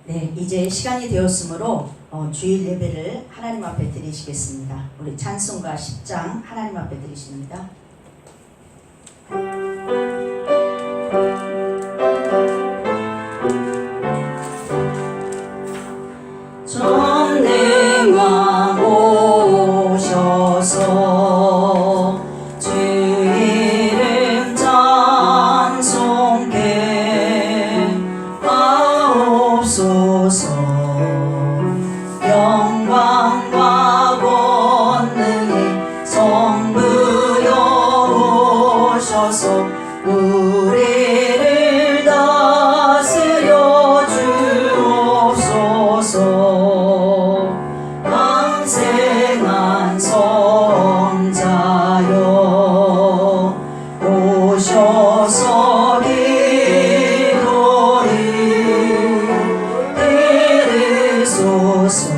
네, 이제 시간이 되었으므로 주일 예배를 하나님 앞에 드리시겠습니다. 우리 찬송가 10장 하나님 앞에 드리십니다. 전능왕 오셔서 주 이름 찬송케 하옵소서. 영광과 권능이 성부여 오셔서 우리를 다스려 주옵소서. 왕생한 성자여 오셔서 기도를 들으소서.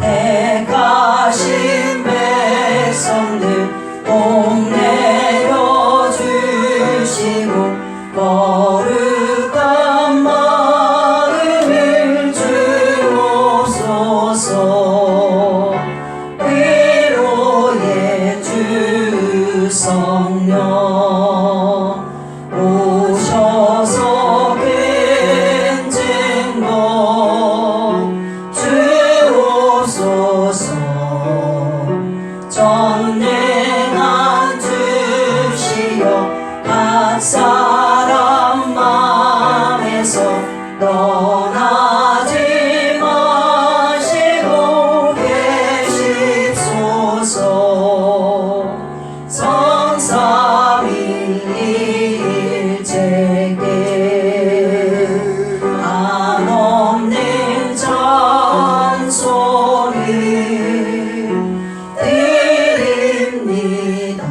택하신 백성들 복 내려주시고 거룩한 마음을 주옵소서. 위로의 주 성령 오셔서 큰 증거 주옵소서. 전능한 주시여 각 사람 마음에서 떠나지 마시고 계십소서. 성삼위일체께 한없는 찬송을 드립니다.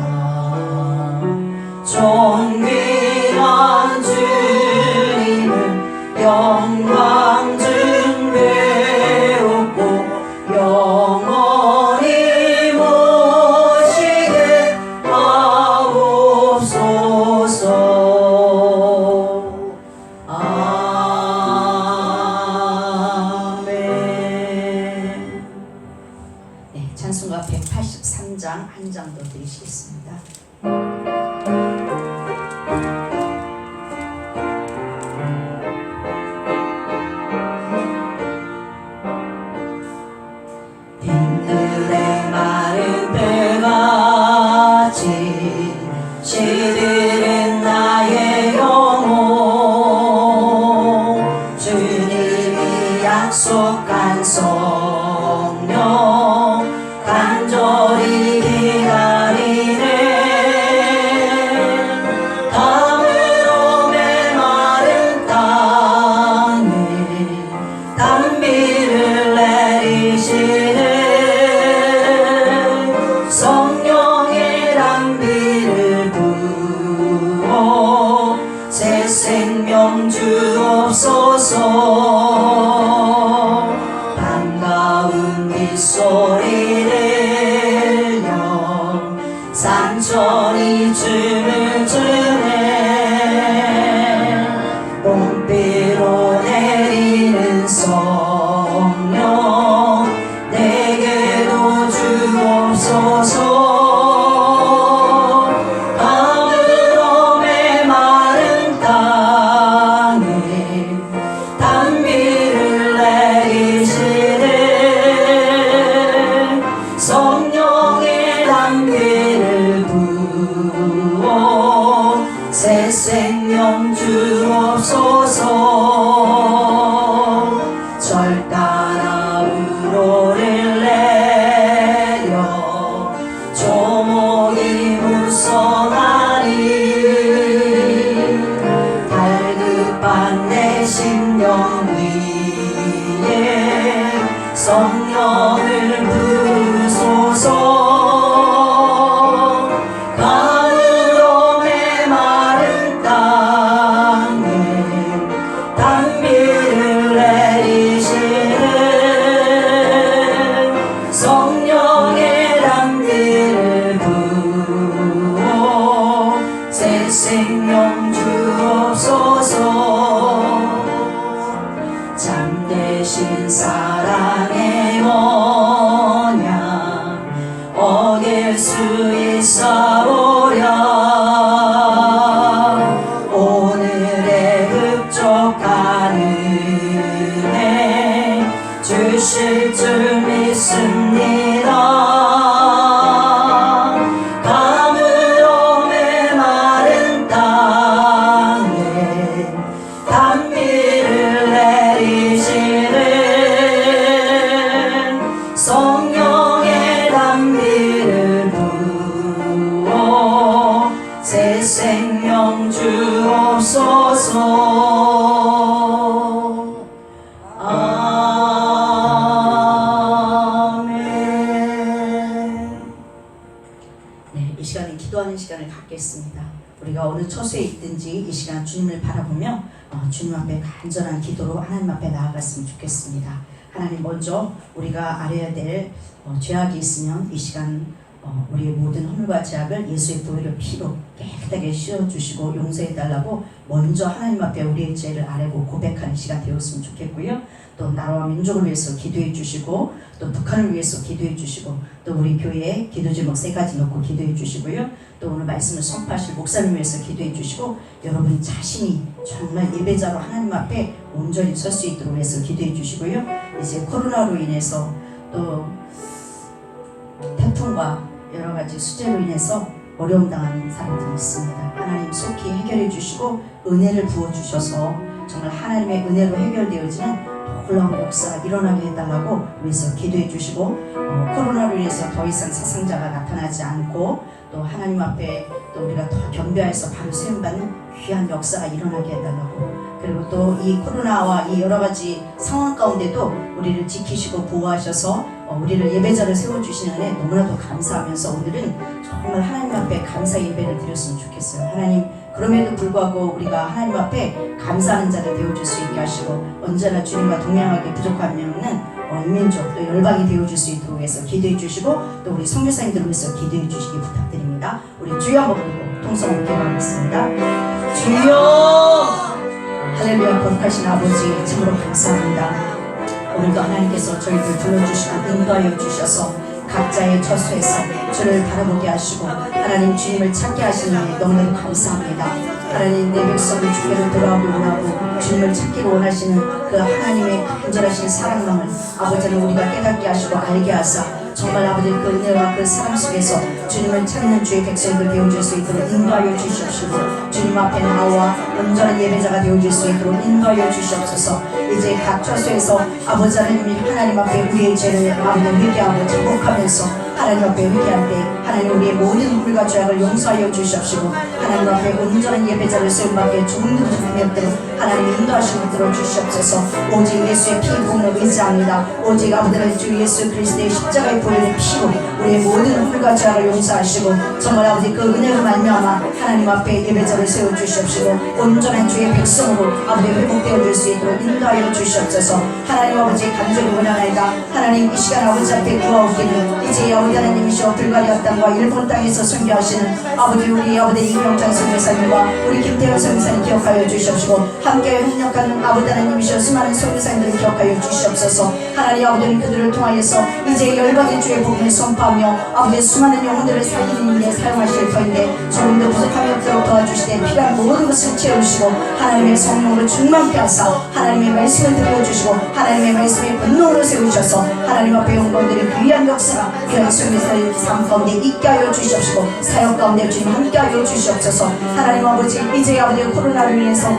존귀한 주님을 영광 중배우고 영원히 모시게 하옵소서. 아멘. 네, 찬송가 183장 한 장 더 드리시겠습니다. 빈들의 마른 뼈같이 시들은 나의 영혼. 주님이 약속한 성령 간절히 기다리네. 담으로 메마른 땅에 단비를 내리시네. 성령의 단비를 부어 새 생명 주옵소서. 반가운 빗소리 들려 산천이 춤을 추네. 봄비로 내리는 성령 내게도 주옵소서. 밤으로 메마른 땅에 단비를 내리시네. 성령의 단비를 부어 새 생명 주옵소서. 절 따라 우로를 내려 조목이 무성하니. 달급한 내 심령 위에 성령을 부으소서. 가을로 메마른 땅에 단비를 내리시네. 성령의 단비를 부어 새 생명 주옵소서. 주신 사랑의 언약 어길 수 있사오랴. 오늘의 흡족한 은혜 주실 줄 믿습니다. 성령의 단비를 부어 새 생명 주옵소서. 아멘. 네, 이 시간은 기도하는 시간을 갖겠습니다. 우리가 어느 처소에 있든지 이 시간 주님을 바라보며 주님 앞에 간절한 기도로 하나님 앞에 나아갔으면 좋겠습니다. 하나님, 먼저 우리가 알아야 될 죄악이 있으면 이 시간 우리의 모든 허물과 죄악을 예수의 보혈의 피로 깨끗하게 씻어주시고 용서해달라고 먼저 하나님 앞에 우리의 죄를 아뢰고 고백하는 시간 되었으면 좋겠고요. 또 나라와 민족을 위해서 기도해 주시고 또 북한을 위해서 기도해 주시고 또 우리 교회에 기도 제목 3가지 놓고 기도해 주시고요. 또 오늘 말씀을 선포하실 목사님 위해서 기도해 주시고 여러분 자신이 정말 예배자로 하나님 앞에 온전히 설 수 있도록 해서 기도해 주시고요. 이제 코로나로 인해서 또 태풍과 여러 가지 수재로 인해서 어려움 당하는 사람들이 있습니다. 하나님 속히 해결해 주시고 은혜를 부어 주셔서 정말 하나님의 은혜로 해결되어지는 놀라운 역사가 일어나게 해달라고 위해서 기도해 주시고 코로나로 인해서 더 이상 사상자가 나타나지 않고 또 하나님 앞에 또 우리가 더 겸비하여서 바로 세움받는 귀한 역사가 일어나게 해달라고, 그리고 또 이 코로나와 이 여러 가지 상황 가운데도 우리를 지키시고 보호하셔서 우리를 예배자를 세워주시는 은혜 너무나도 감사하면서 오늘은 정말 하나님 앞에 감사 예배를 드렸으면 좋겠어요. 하나님, 그럼에도 불구하고 우리가 하나님 앞에 감사하는 자를 되어줄 수 있게 하시고 언제나 주님과 동행하기 부족하면은 이민족 또 열방이 되어줄 수 있도록 해서 기도해 주시고 또 우리 선교사님들을 위해서 기도해 주시기 부탁드립니다. 우리 주여 한번 부르고 통성으로 기도하겠습니다. 주여! 할렐루야. 거룩하신 아버지, 참으로 감사합니다. 오늘도 하나님께서 저희들 불러주시고 인도하여 주셔서 각자의 처소에서 주를 바라보게 하시고 하나님 주님을 찾게 하시는 일 너무나도 감사합니다. 하나님, 내 백성을 주께로 돌아오고 원하고 주님을 찾기를 원하시는 그 하나님의 간절하신 사랑망을 아버지는 우리가 깨닫게 하시고 알게 하사 정말 아버지 그 은혜와 그 사랑 속에서 주님을 찾는 주의 백성들 되어줄 수 있도록 인도하여 주시옵시고 주님 앞에 나와 온전한 예배자가 되어줄 수 있도록 인도하여 주시옵소서. 이제 각 처소에서 아버지 하나님 앞에 우리의 죄를 아버지 회개하고 정복하면서 하나님 앞에 회개할 때 하나님 우리의 모든 허물과 죄악을 용서하여 주시옵시고 하나님 앞에 온전한 예배자를 세움받게 좋은 능력대로 하나님 인도하시고 들어주시옵소서. 오직 예수의 피 부음을 의지합니다. 오직 아버지는 주 예수 그리스도의 십자가의 보혈의 피로 우리의 모든 허물과 죄악을 용서하시고 정말 아버지 그 은혜로 말미암아 하나님 앞에 예배자를 세워주시옵시고 온전한 주의 백성으로 아버지 회복되어질 수 있도록 인도하여 주시옵소서. 하나님 아버지 간절히 원하나이다. 하나님 이 시간 아버지 앞에 구하옵기를 이제 아버지 하나님이시여 불가리아 땅과 일본 땅에서 선교하시는 아버지 우리 아버지 이명찬 선교사님과 우리 김태현 선교사님 기억하여 주시옵시고 함께 협력하는 아버지 하나님이시여 수많은 선교사님들을 기억하여 주시옵소서. 하나님 아버지는 그들을 통하여서 이제 열방의 주의 복음을 선포하며 아버지 수많은 영혼들을 살리는 일에 사용하실 터인데 조금도 부족함이 없도록 도와주시되 필요한 모든 것을 채우시고 하나님의 성령으로 충만케 하사 하나님의 말씀을 들려주시고 하나님의 말씀의 분노로 세우셔서 하나님 앞에 영광들의 귀한 역사가 귀한 선교사의 삶 가운데 있게 하여 주시옵시고 사역 가운데 주님 함께 하여 주시옵소서. 하나님 아버지 이제 아버지 코로나로 인해서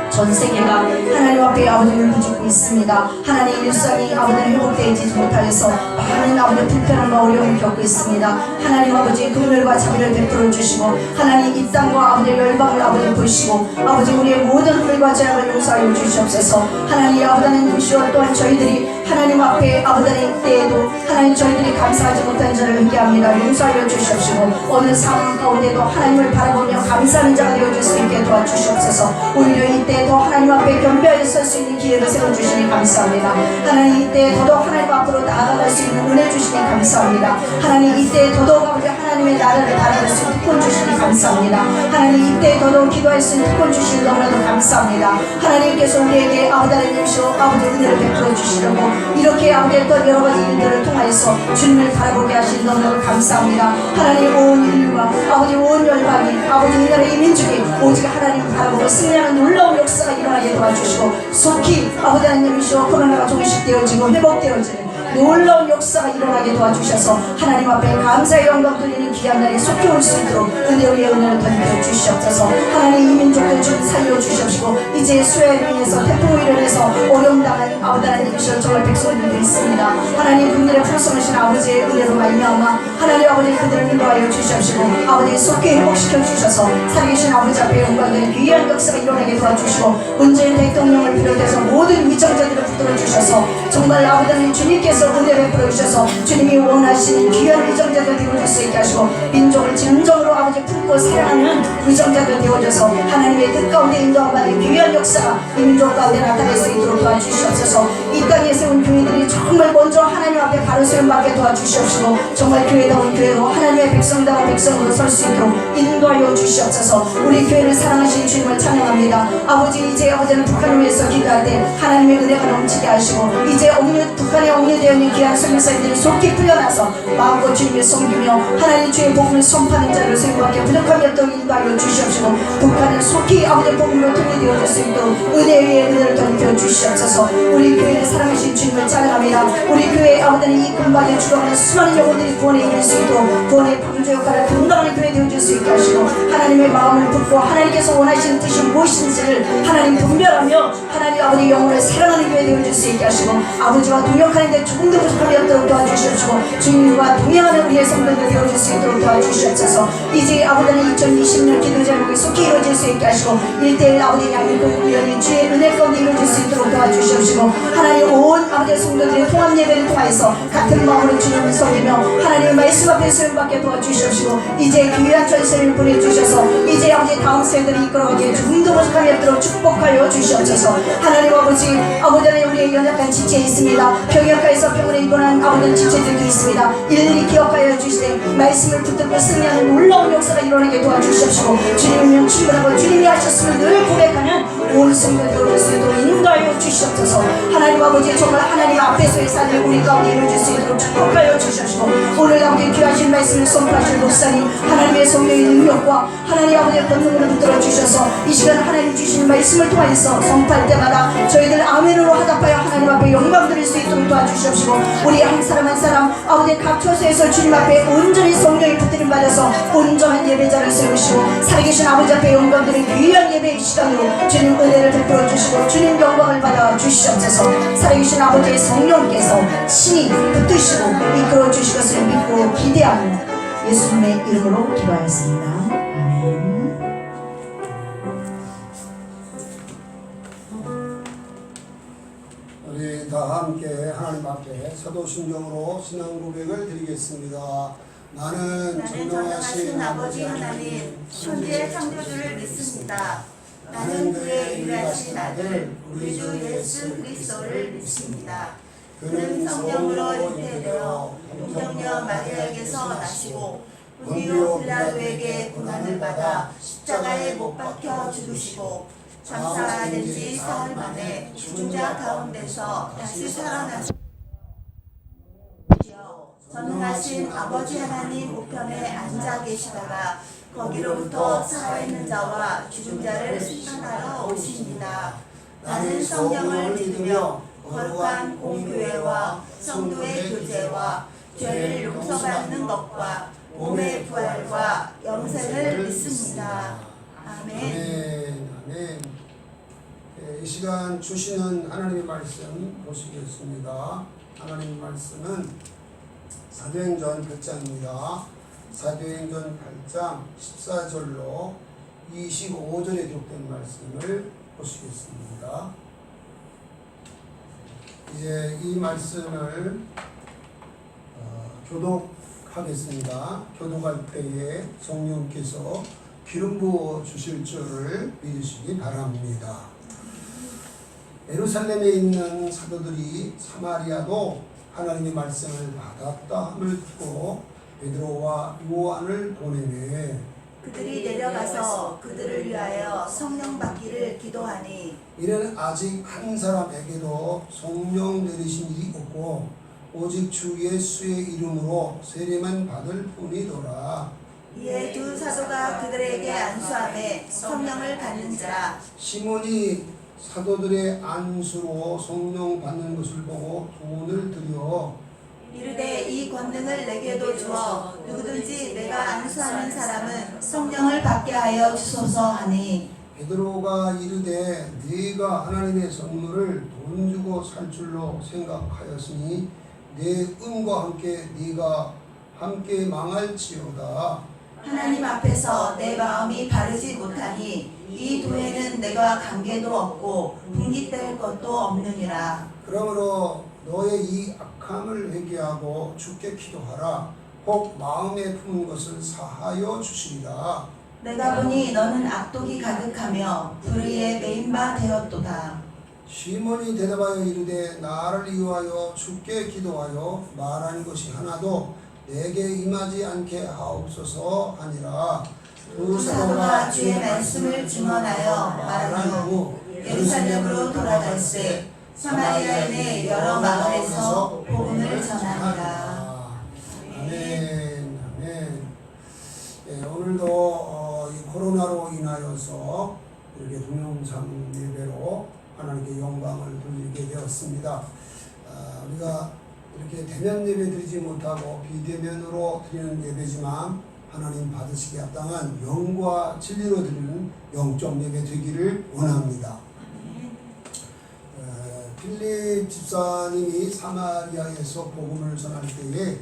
전 세계가 하나님 앞에 아버지를 부르고 있습니다. 하나님 일상이 아버지를 회복되지 못하여서 많은 아버지 불편함과 어려움을 겪고 있습니다. 하나님 아버지 긍휼과 자비를 베풀어 주시고 하나님 이 땅과 아버지 열방을 아버지 보시고 아버지 우리의 모든 허물과 죄악을 용서하여 주시옵소서. 하나님 아버지 하나님이시여 또한 저희들이 하나님 앞에 아버지 하나님 때에도 하나님 저희들이 감사하지 못한 자를 회개합니다. 용서하여 주시옵시고 어느 상황 가운데도 하나님을 바라보며 감사하는 자가 되어줄 수 있게 도와주시옵소서. 오히려 이때 이때에 더 하나님 앞에 겸비하여 설 수 있는 기회를 세워주시니 감사합니다. 하나님 이때에 더더욱 하나님 앞으로 나아갈 수 있는 은혜 주시니 감사합니다. 하나님 이때에 더더욱 아버지 하나님의 나라를 바라볼 수 있는 특권 주시니 감사합니다. 하나님 이때에 더더욱 기도할 수 있는 특권 주시니 너무나도 감사합니다. 하나님께서 우리에게 아버지 하나님이시오 아버지 은혜를 베풀어 주시려고 이렇게 아버지 또 여러 가지 일들을 통하여서 주님을 바라보게 하시니 너무나도 감사합니다. 하나님 온 인류가 아버지 온 열방이 아버지 이 나라의 민족이 오직 하나님을 바라보고 승리하는 놀라운 역사가 일어나게 도와주시고 속히 아버지 하나님이시오 코로나가 조금씩 되어지고 회복되어지는 놀라운 역사가 일어나게 도와주셔서 하나님 앞에 감사의 영광 돌리는 귀한 날이 속히 올 수 있도록 은혜의 은혜를 던져 주시옵소서. 하나님 이 민족들 좀 살려주시옵시고 이제 수해로 인해서 태풍으로 인해서 어려움 당한 아버지 하나님이시여 정말 백성들이 있습니다. 하나님 그들의 풍성하신 아버지의 은혜로 말미암아 하나님 아버지 그들을 인도하여 주시옵시고 아버지 속히 회복시켜 주셔서 살아계신 아버지 앞에 영광된 귀한 역사가 일어나게 도와주시고 문재인 대통령을 비롯해서 모든 위정자들을 붙들어 주셔서 정말 아버지 하나님 주님께서 은혜 베풀어 주셔서 주님이 원하시는 귀한 위정자들 되어줄 수 있게 하시고 민족을 진정으로 아버지 품고 사랑하는 위정자들 되어줘서 하나님의 뜻 가운데 인도함받는 귀한 역사가 이 민족 가운데 나타낼 수 있도록 도와주시옵소서. 이 땅에 세운 교회들이 정말 먼저 하나님 앞에 바로 세움받게 도와주시옵시고 정말 교회다운 교회로 하나님의 백성다운 백성으로 설 수 있도록 인도하여 주시옵소서. 우리 교회를 사랑하신 주님을 찬양합니다. 아버지 이제 아버지는 북한을 위해서 기도할 때 하나님의 은혜가 넘치게 하시고 이제 북한에 억류되어 있는 귀한 선교사님들이 속히 풀려나서 마음껏 주님을 섬기며 하나님 주의 복음을 선포하는 자를 세우게 부족함이 없도록 인도하여 주시옵시고 북한은 속히 아버지의 복음으로 통일되어질 수 있도록 은혜 위에 은혜를 던져 주시옵소서. 우리 교회를 사랑하신 주님을 찬양합니다. 우리 교회 아버지는 이 근방에 주도하는 수많은 영혼들이 구원에 이를 수 있도록 구원의 방주 역할을 감당하는 교회 되어질 수 있게 하시고 하나님의 마음을 품고 하나님께서 원하시는 뜻이 무엇인지를 하나님 분별하며 하나님 아버지 영혼을 사랑하는 교회 되어질 수 있게 하시고 아버지와 동역하는데 조금도 부족함이 없도록 도와주시옵시고 주님과 동행하는 우리의 성도들 되어질 수 있도록 도와주시옵소서. 이제 아버지는 2020년 기도 제목이 속히 이루어질 수 있게 하시고 1대1 아버지 양육교육위원회 주의 은혜 가운데 이루어질 수 있도록 도와주시옵시고 하나님 온 아버지의 성도들의 통합 예배를 통하여서 같은 마음으로 주님을 섬기며 하나님의 말씀 앞에 수용받게 도와주시옵시고 이제 귀한 전세를 보내주셔서 이제 아버지 다음 세대를 이끌어가기에 조금도 부족함이 없도록 축복하여 주시옵소서. 하나님 아버지 아버지는 우리의 연약한 지체에 있습니다. 병역가에서 병원에 입원한 아버지의 지체들도 있습니다. 일일이 기억하여 주시되 말씀을 붙들고 승리하는 놀라운 역사가 일어나게 도와주시옵시고 주님이면 충분하고 주님이 하셨음을 늘 고백하는 온 성도들 올 수 있도록 인도하여 주시옵소서. 하나님 아버지 정말 하나님 앞에서의 삶을 우리 가운데 이루어질 수 있도록 축복하여 주시옵시고 오늘 가운데 귀하신 말씀을 선포하실 목사님 하나님의 성령의 능력과 하나님 아버지의 권능으로 붙들어 주셔서 이 시간 하나님 주신 말씀을 통해서 선포할 때마다 저희들 아멘으로 화답하여 하나님 앞에 영광 드릴 수 있도록 도와주시옵시고 우리 한 사람 한 사람 아버지 각 처소에서 주님 앞에 온전히 성령이 붙들림 받아서 온전한 예배자를 세우시고 살아계신 아버지 앞에 영광 드린 귀한 예배의 시간으로 주님 은혜를 베풀어 주시고 주님 영광을 받아 주시옵소서. 살아계신 아버지의 성령께서 친히 붙드시고 이끌어 주실 것을 믿고 기대하며 예수님의 이름으로 기도하였습니다. 아멘. 우리 다 함께 하나님 앞에 사도순종으로 신앙 고백을 드리겠습니다. 나는 전능하신 아버지 하나님 천지의 창조주를 믿습니다. 나는 그의 유일하신 아들 우리 주 예수 그리스도를 믿습니다. 그는 성령으로 잉태되어 동정녀 마리아에게서 나시고 본디오 빌라도에게 고난을 받아 십자가에 못 박혀 죽으시고 장사된 지 사흘 만에 죽은 자 가운데서 다시 살아나시고 전능하신 아버지 하나님 우편에 앉아 계시다가 거기로부터 살아있는 자와 죽은 자를 심판하러 오십니다. 나는 성령을 믿으며 거룩한 공교회와 성도의 교제와 죄를 용서받는 것과 몸의 부활과 영생을 믿습니다. 아멘. 아멘. 아멘. 이 시간 주시는 하나님의 말씀 보시겠습니다. 하나님의 말씀은 사도행전 8장입니다. 사도행전 8장 14절로 25절에 기록된 말씀을 보시겠습니다. 이제 이 말씀을 교독하겠습니다. 교독할 때에 성령께서 기름 부어 주실 줄을 믿으시기 바랍니다. 예루살렘에 있는 사도들이 사마리아도 하나님의 말씀을 받았다 함을 듣고 베드로와 요한을 보내매 그들이 내려가서 그들을 위하여 성령 받기를 기도하니 이는 아직 한 사람에게도 성령 내리신 일이 없고 오직 주 예수의 이름으로 세례만 받을 뿐이더라. 이에 두 사도가 그들에게 안수하매 성령을 받는지라. 시몬이 사도들의 안수로 성령 받는 것을 보고 돈을 들여 이르되 이 권능을 내게도 주어 누구든지 내가 안수하는 사람은 성령을 받게 하여 주소서 하니 베드로가 이르되 네가 하나님의 선물을 돈 주고 살 줄로 생각하였으니 내 은과 함께 네가 함께 망할지어다. 하나님 앞에서 내 마음이 바르지 못하니 이 도에는 내가 관계도 없고 분깃될 것도 없느니라. 그러므로 너의 이 악함을 회개하고 주께 기도하라. 혹 마음에 품은 것을 사하여 주시리라. 내가 보니 너는 악독이 가득하며 불의에 매인 바 되었도다. 시몬이 대답하여 이르되 나를 위하여 주께 기도하여 말한 것이 하나도 내게 임하지 않게 하옵소서 하니라. 두 사도가 주의 말씀을 증언하여 말한 후 예루살렘으로 돌아갈새 사마리아에 내 여러 마을에서 복음을 전하니라. 아멘. 아멘. 예, 오늘도 이 코로나로 인하여서 이렇게 동영상 예배로 하나님께 영광을 돌리게 되었습니다. 우리가 이렇게 대면 예배 드리지 못하고 비대면으로 드리는 예배지만 하나님 받으시기에 합당한 영과 진리로 드리는 영적 예배 되기를 원합니다. 필립 집사님이 사마리아에서 복음을 전할 때에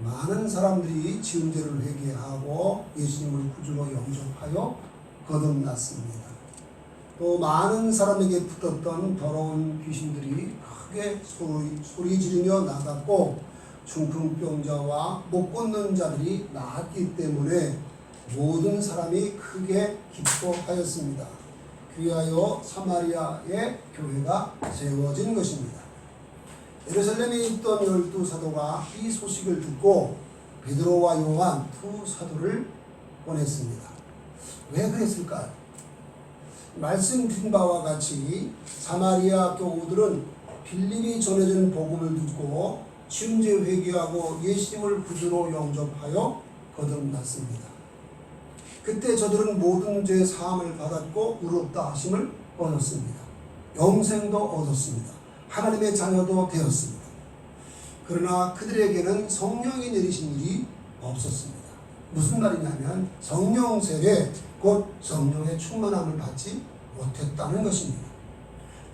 많은 사람들이 지은 죄를 회개하고 예수님을 구주로 영접하여 거듭났습니다. 또 많은 사람에게 붙었던 더러운 귀신들이 크게 소리 지르며 나갔고 중풍병자와 못 걷는 자들이 나았기 때문에 모든 사람이 크게 기뻐하였습니다. 그리하여 사마리아의 교회가 세워진 것입니다. 예루살렘에 있던 12사도가 이 소식을 듣고 베드로와 요한 두 사도를 보냈습니다. 왜 그랬을까요? 말씀드린 바와 같이 사마리아 교우들은 빌립이 전해준 복음을 듣고 지은 죄 회개하고 예수님을 구주로 영접하여 거듭났습니다. 그때 저들은 모든 죄 사함을 받았고 의롭다 하심을 얻었습니다. 영생도 얻었습니다. 하나님의 자녀도 되었습니다. 그러나 그들에게는 성령이 내리신 일이 없었습니다. 무슨 말이냐면 성령 세례 곧 성령의 충만함을 받지 못했다는 것입니다.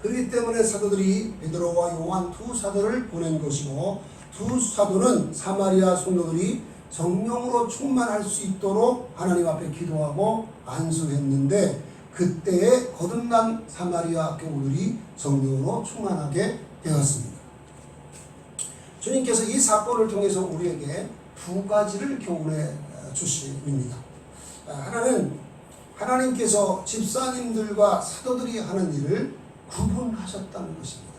그렇기 때문에 사도들이 베드로와 요한 두 사도를 보낸 것이고 두 사도는 사마리아 성도들이 성령으로 충만할 수 있도록 하나님 앞에 기도하고 안수했는데 그때에 거듭난 사마리아 교우들이 성령으로 충만하게 되었습니다. 주님께서 이 사건을 통해서 우리에게 두 가지를 교훈해 주십니다. 하나는 하나님께서 집사님들과 사도들이 하는 일을 구분하셨다는 것입니다.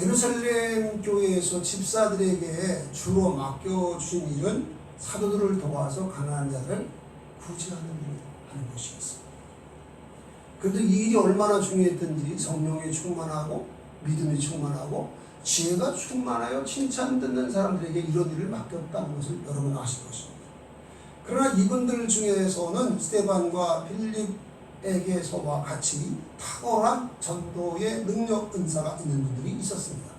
예루살렘 교회에서 집사들에게 주로 맡겨주신 일은 사도들을 도와서 가난한 자를 구제하는 일을 하는 것이었습니다. 그런데 이 일이 얼마나 중요했던 일이 성령에 충만하고 믿음이 충만하고 지혜가 충만하여 칭찬 듣는 사람들에게 이런 일을 맡겼다는 것을 여러분 아실 것입니다. 그러나 이분들 중에서는 스데반과 필립에게서와 같이 탁월한 전도의 능력 은사가 있는 분들이 있었습니다.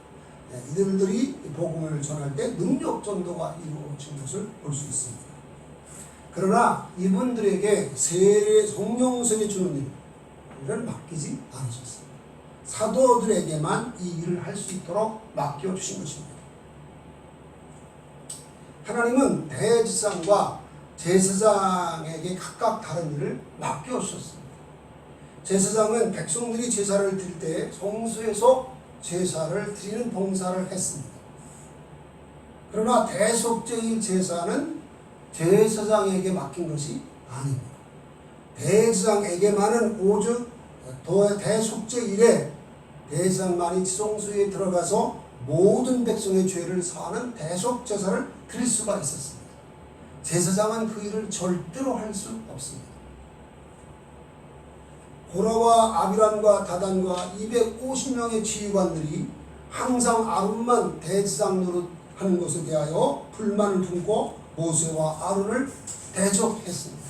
이들이 복음을 전할 때 능력 전도가 이루어진 것을 볼 수 있습니다. 그러나 이분들에게 성령 세례 주는 일을 맡기지 않으셨습니다. 사도들에게만 이 일을 할 수 있도록 맡겨주신 것입니다. 하나님은 대제사장과 제사장에게 각각 다른 일을 맡겨주셨습니다. 제사장은 백성들이 제사를 드릴 때 성소에서 제사를 드리는 봉사를 했습니다. 그러나 대속죄일 제사는 제사장에게 맡긴 것이 아닙니다. 대제사장에게만은 오직 대속죄 이래 대제사장만이 지성소에 들어가서 모든 백성의 죄를 사하는 대속제사를 드릴 수가 있었습니다. 제사장은 그 일을 절대로 할 수 없습니다. 고라와 아비람과 다단과 250명의 지휘관들이 항상 아론만 대제사장 노릇하는 것에 대하여 불만을 품고 모세와 아론을 대적했습니다.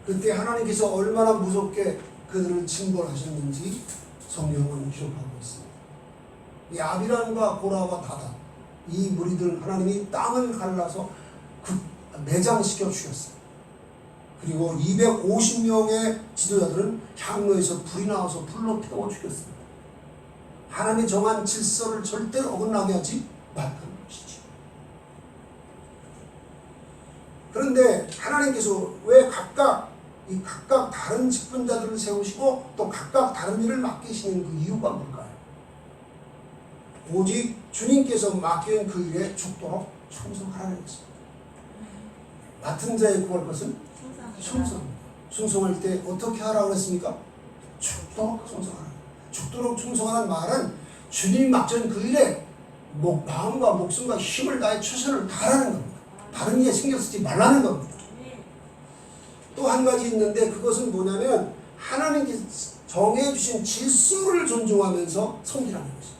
그때 하나님께서 얼마나 무섭게 그들을 징벌하셨는지 성경은 기록하고 있습니다. 이 아비람과 고라와 다단 이 무리들은 하나님이 땅을 갈라서 매장시켜 주셨어요. 그리고 250명의 지도자들은 향로에서 불이 나와서 불로 태워 죽였습니다. 하나님이 정한 질서를 절대로 어긋나게 하지 말라는 것이죠. 그런데 하나님께서 왜 각각 다른 직분자들을 세우시고 또 각각 다른 일을 맡기시는 그 이유가 뭘까요? 오직 주님께서 맡긴 그 일에 죽도록 충성하라는 것입니다. 맡은 자의 구할 것은 충성입니다. 충성할 때 어떻게 하라고 그랬습니까? 죽도록 충성하라. 죽도록 충성하라는 말은 주님이 맡긴 그 일에 마음과 목숨과 힘을 다해 최선을 다하라는 겁니다. 다른 일에 신경 쓰지 말라는 겁니다. 또 한 가지 있는데 그것은 뭐냐면 하나님께서 정해주신 질서를 존중하면서 섬기라는 것입니다.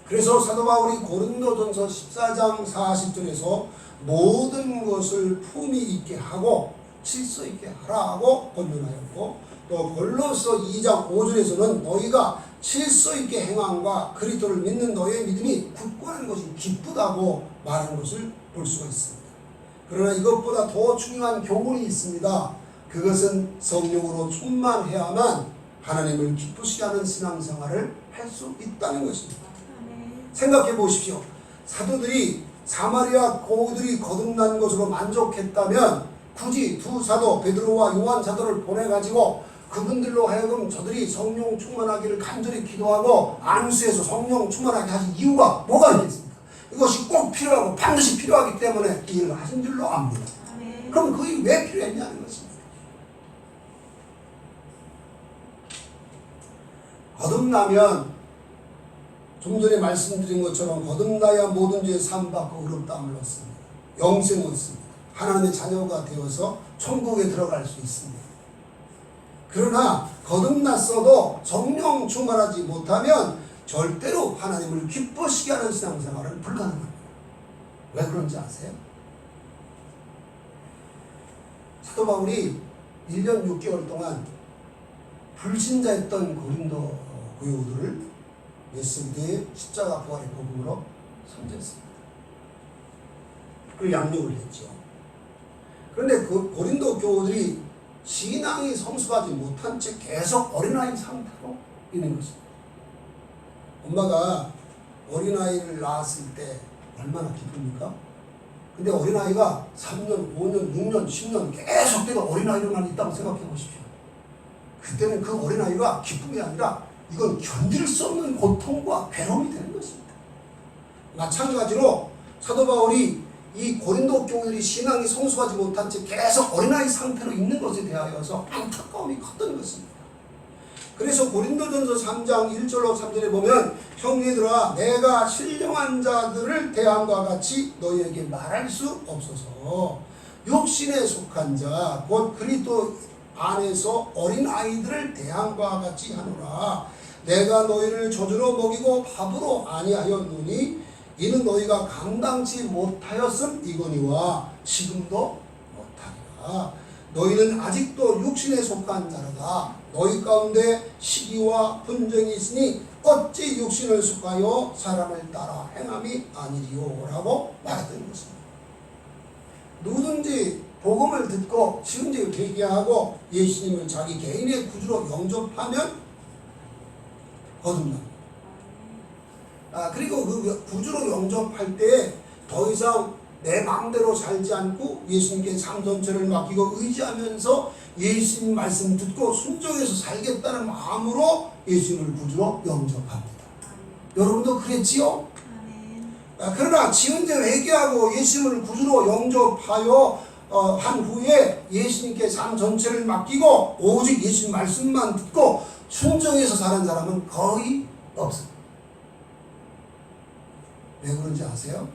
그래서 사도 바울이 고린도전서 14장 40절에서 모든 것을 품위 있게 하고 질서 있게 하라고 권면하였고 또 골로새 2장 5절에서는 너희가 질서 있게 행함과 그리스도를 믿는 너희의 믿음이 굳건한 것이 기쁘다고 말하는 것을 볼 수가 있습니다. 그러나 이것보다 더 중요한 교훈이 있습니다. 그것은 성령으로 충만해야만 하나님을 기쁘시게 하는 신앙생활을 할 수 있다는 것입니다. 생각해 보십시오. 사도들이 사마리아 고우들이 거듭난 것으로 만족했다면 굳이 두 사도 베드로와 요한 사도를 보내가지고 그분들로 하여금 저들이 성령 충만하기를 간절히 기도하고 안수해서 성령 충만하게 하신 이유가 뭐가 있겠습니까? 이것이 꼭 필요하고 반드시 필요하기 때문에 이 일을 하신 줄로 압니다. 그럼 그 일이 왜 필요했냐는 것입니다. 거듭나면 좀 전에 말씀드린 것처럼 거듭나야 모든 죄에 사함받고 의롭다함을 얻습니다. 영생을 얻습니다. 하나님의 자녀가 되어서 천국에 들어갈 수 있습니다. 그러나 거듭났어도 성령 충만하지 못하면 절대로 하나님을 기쁘시게 하는 신앙생활은 불가능합니다. 왜 그런지 아세요? 사도 바울이 1년 6개월 동안 불신자였던 고린도 교우들을 예수님의 십자가 부활의 복음으로 선전했습니다. 그 양육을 했죠. 그런데 그 고린도 교우들이 신앙이 성숙하지 못한 채 계속 어린아이 상태로 있는 것입니다. 엄마가 어린아이를 낳았을 때 얼마나 기쁩니까? 근데 어린아이가 3년, 5년, 6년, 10년 계속 내가 어린아이로만 있다고 생각해 보십시오. 그때는 그 어린아이가 기쁨이 아니라 이건 견딜 수 없는 고통과 괴로움이 되는 것입니다. 마찬가지로 사도 바울이 이 고린도 교우들이 신앙이 성숙하지 못한 채 계속 어린아이 상태로 있는 것에 대하여서 안타까움이 컸던 것입니다. 그래서 고린도전서 3장 1절로 3절에 보면 형제들아 내가 신령한 자들을 대함과 같이 너희에게 말할 수 없어서 육신에 속한 자 곧 그리스도 안에서 어린아이들을 대함과 같이 하노라. 내가 너희를 젖으로 먹이고 밥으로 아니하였노니 이는 너희가 감당치 못하였음이거니와 지금도 못하리라. 너희는 아직도 육신에 속한 자라다. 너희 가운데 시기와 분쟁이 있으니 어찌 육신을 속하여 사람을 따라 행함이 아니리요 라고 말했던 것입니다. 누구든지 복음을 듣고 지금지 회개하고 예수님을 자기 개인의 구주로 영접하면 거듭납니다. 그리고 그 구주로 영접할 때 더 이상 내 마음대로 살지 않고 예수님께 삶 전체를 맡기고 의지하면서 예수님 말씀 듣고 순종해서 살겠다는 마음으로 예수님을 구주로 영접합니다. 여러분도 그랬지요? 그러나 지금 이제 회개하고 예수님을 구주로 영접하여 한 후에 예수님께 삶 전체를 맡기고 오직 예수님 말씀만 듣고 순종해서 사는 사람은 거의 없어요. 왜 그런지 아세요?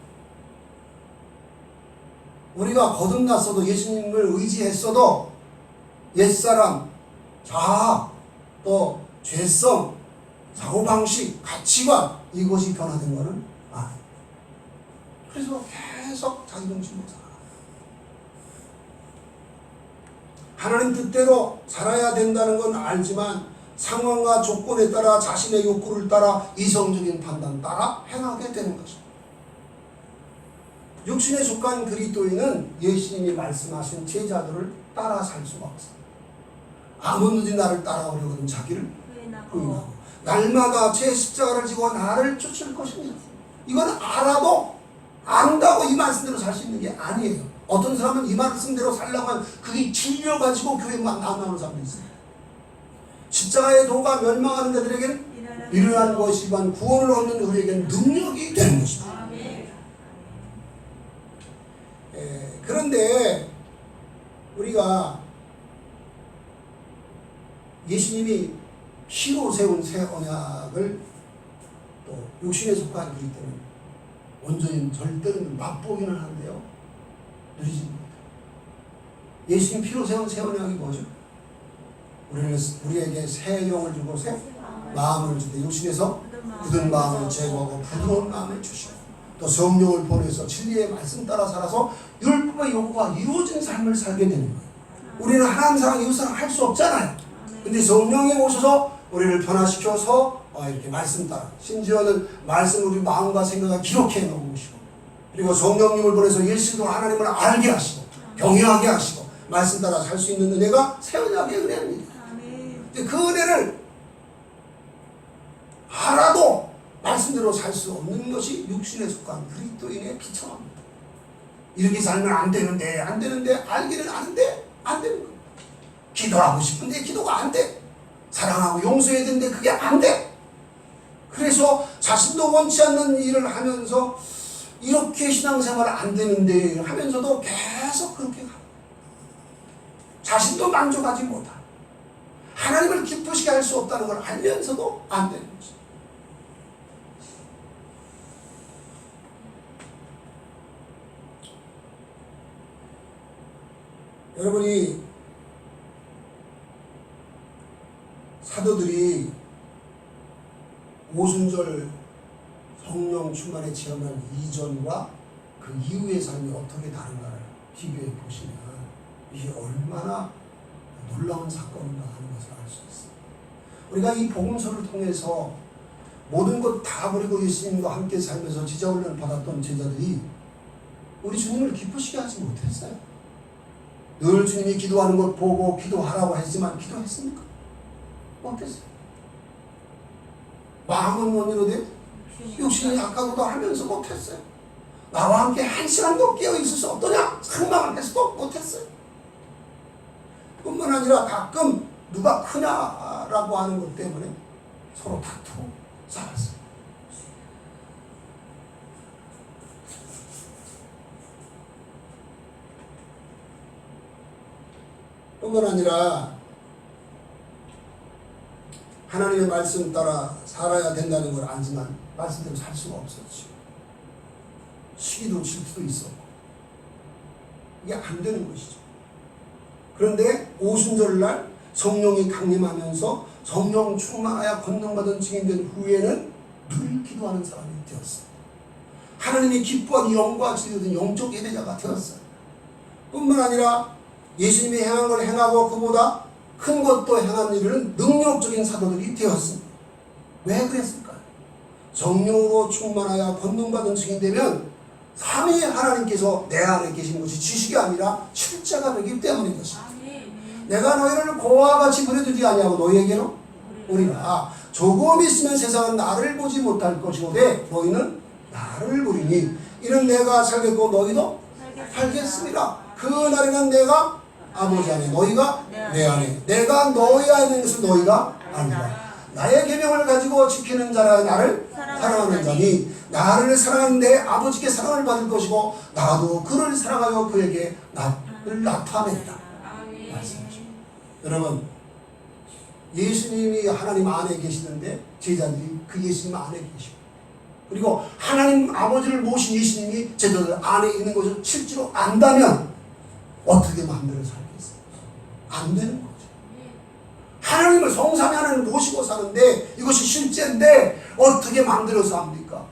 우리가 거듭났어도 예수님을 의지했어도 옛사람, 자아, 또 죄성, 사고방식, 가치관 이것이 변화된 것은 아니에요. 그래서 계속 자기중심으로 살아요. 하나님 뜻대로 살아야 된다는 건 알지만 상황과 조건에 따라 자신의 욕구를 따라 이성적인 판단 따라 행하게 되는 것입니다. 육신에 속한 그리스도인은 예수님이 말씀하신 제자들을 따라 살 수가 없어요. 아무든지 나를 따라오려거든 자기를 부인하고 날마다 제 십자가를 지고 나를 쫓을 것입니다. 이건 알아도 안다고 이 말씀대로 살 수 있는 게 아니에요. 어떤 사람은 이 말씀대로 살려고 하면 그게 질려가지고 교회만 나오는 사람도 있어요. 십자가의 도가 멸망하는 자들에게는 일어난 것이지만 구원을 얻는 우리에게는 능력이 되는 것입니다. 그런데 우리가 예수님이 피로 세운 새 언약을 또 육신에 속한 그리스도는 온전히 절대는 맛보기는 하는데요, 누리지 못해요. 예수님 피로 세운 새 언약이 뭐죠? 우리에게 새 영을 주고 새 마음을 주되 육신에서 굳은 마음을 제거하고 부드러운 마음을 주시고 또 성령을 보내서 진리의 말씀 따라 살아서 율법의 요구가 이루어진 삶을 살게 되는 거예요. 우리는 하나님 사랑 이웃 사랑 할 수 없잖아요. 근데 성령이 오셔서 우리를 변화시켜서 이렇게 말씀 따라, 심지어는 말씀을 우리 마음과 생각을 기록해 놓으시고, 그리고 성령님을 보내서 일시도 하나님을 알게 하시고 경외하게 하시고 말씀 따라 살 수 있는 은혜가 새 언약의 은혜입니다. 그 은혜를 알아도 말씀대로 살 수 없는 것이 육신에 속한 그리스도인의 비참합니다. 이렇게 살면 안 되는데 알기는 아는데 안 되는 거예요. 기도하고 싶은데 기도가 안 돼. 사랑하고 용서해야 되는데 그게 안 돼. 그래서 자신도 원치 않는 일을 하면서 이렇게 신앙생활 안 되는데 하면서도 계속 그렇게 가요. 자신도 만족하지 못하고 하나님을 기쁘시게 할 수 없다는 걸 알면서도 안 되는 거죠. 여러분이 사도들이 오순절 성령 충만에 체험한 이전과 그 이후의 삶이 어떻게 다른가를 비교해 보시면 이게 얼마나 놀라운 사건인가 하는 것을 알 수 있습니다. 우리가 이 복음서를 통해서 모든 것 다 버리고 예수님과 함께 살면서 지자훈련을 받았던 제자들이 우리 주님을 기쁘시게 하지 못했어요. 늘 주님이 기도하는 것 보고 기도하라고 했지만 기도했습니까? 못했어요. 마음은 원이로되 육신이 약하고도 하면서 못했어요. 나와 함께 한 시간도 깨어있을 수 없더냐? 상망을 해서도 못했어요. 뿐만 아니라 가끔 누가 크냐라고 하는 것 때문에 서로 다투고 싸웠어요. 뿐만 아니라 하나님의 말씀 따라 살아야 된다는 걸 알지만 말씀대로 살 수가 없었죠. 시기도 질투도 있었고 이게 안 되는 것이죠. 그런데 오순절날 성령이 강림하면서 성령 충만하여 권능받은 증인된 후에는 늘 기도하는 사람이 되었어요. 하나님이 기뻐하는 영과 지으던 영적 예배자가 되었어요. 뿐만 아니라 예수님이 행한 걸 행하고 그보다 큰 것도 행한 일은 능력적인 사도들이 되었습니다. 왜 그랬을까요? 성령으로 충만하여 권능받은 증인되면 삼위 하나님께서 내 안에 계신 것이 지식이 아니라 실제가 되기 때문인 것입니다. 내가 너희를 고와 같이 부려두지 아니하고 너희에게는 우리라 조금 있으면 세상은 나를 보지 못할 것이오되 너희는 나를 보리니 이는 내가 살겠고 너희도 살겠습니다. 그 날에는 내가 아버지 안에 너희가 내 안에 내가 너희 안에 있는 것을 너희가 아니라 나의 계명을 가지고 지키는 자라 나를 사랑하는 자니 나를 사랑하는 내 아버지께 사랑을 받을 것이고 나도 그를 사랑하여 그에게 나타냈다 말씀하죠. 여러분, 예수님이 하나님 안에 계시는데 제자들이 그 예수님 안에 계시고, 그리고 하나님 아버지를 모신 예수님이 제자들 안에 있는 것을 실제로 안다면 어떻게 마음대로 살겠어요? 안 되는 거죠. 하나님을, 성삼위 하나님을 모시고 사는데 이것이 실제인데 어떻게 마음대로 삽니까?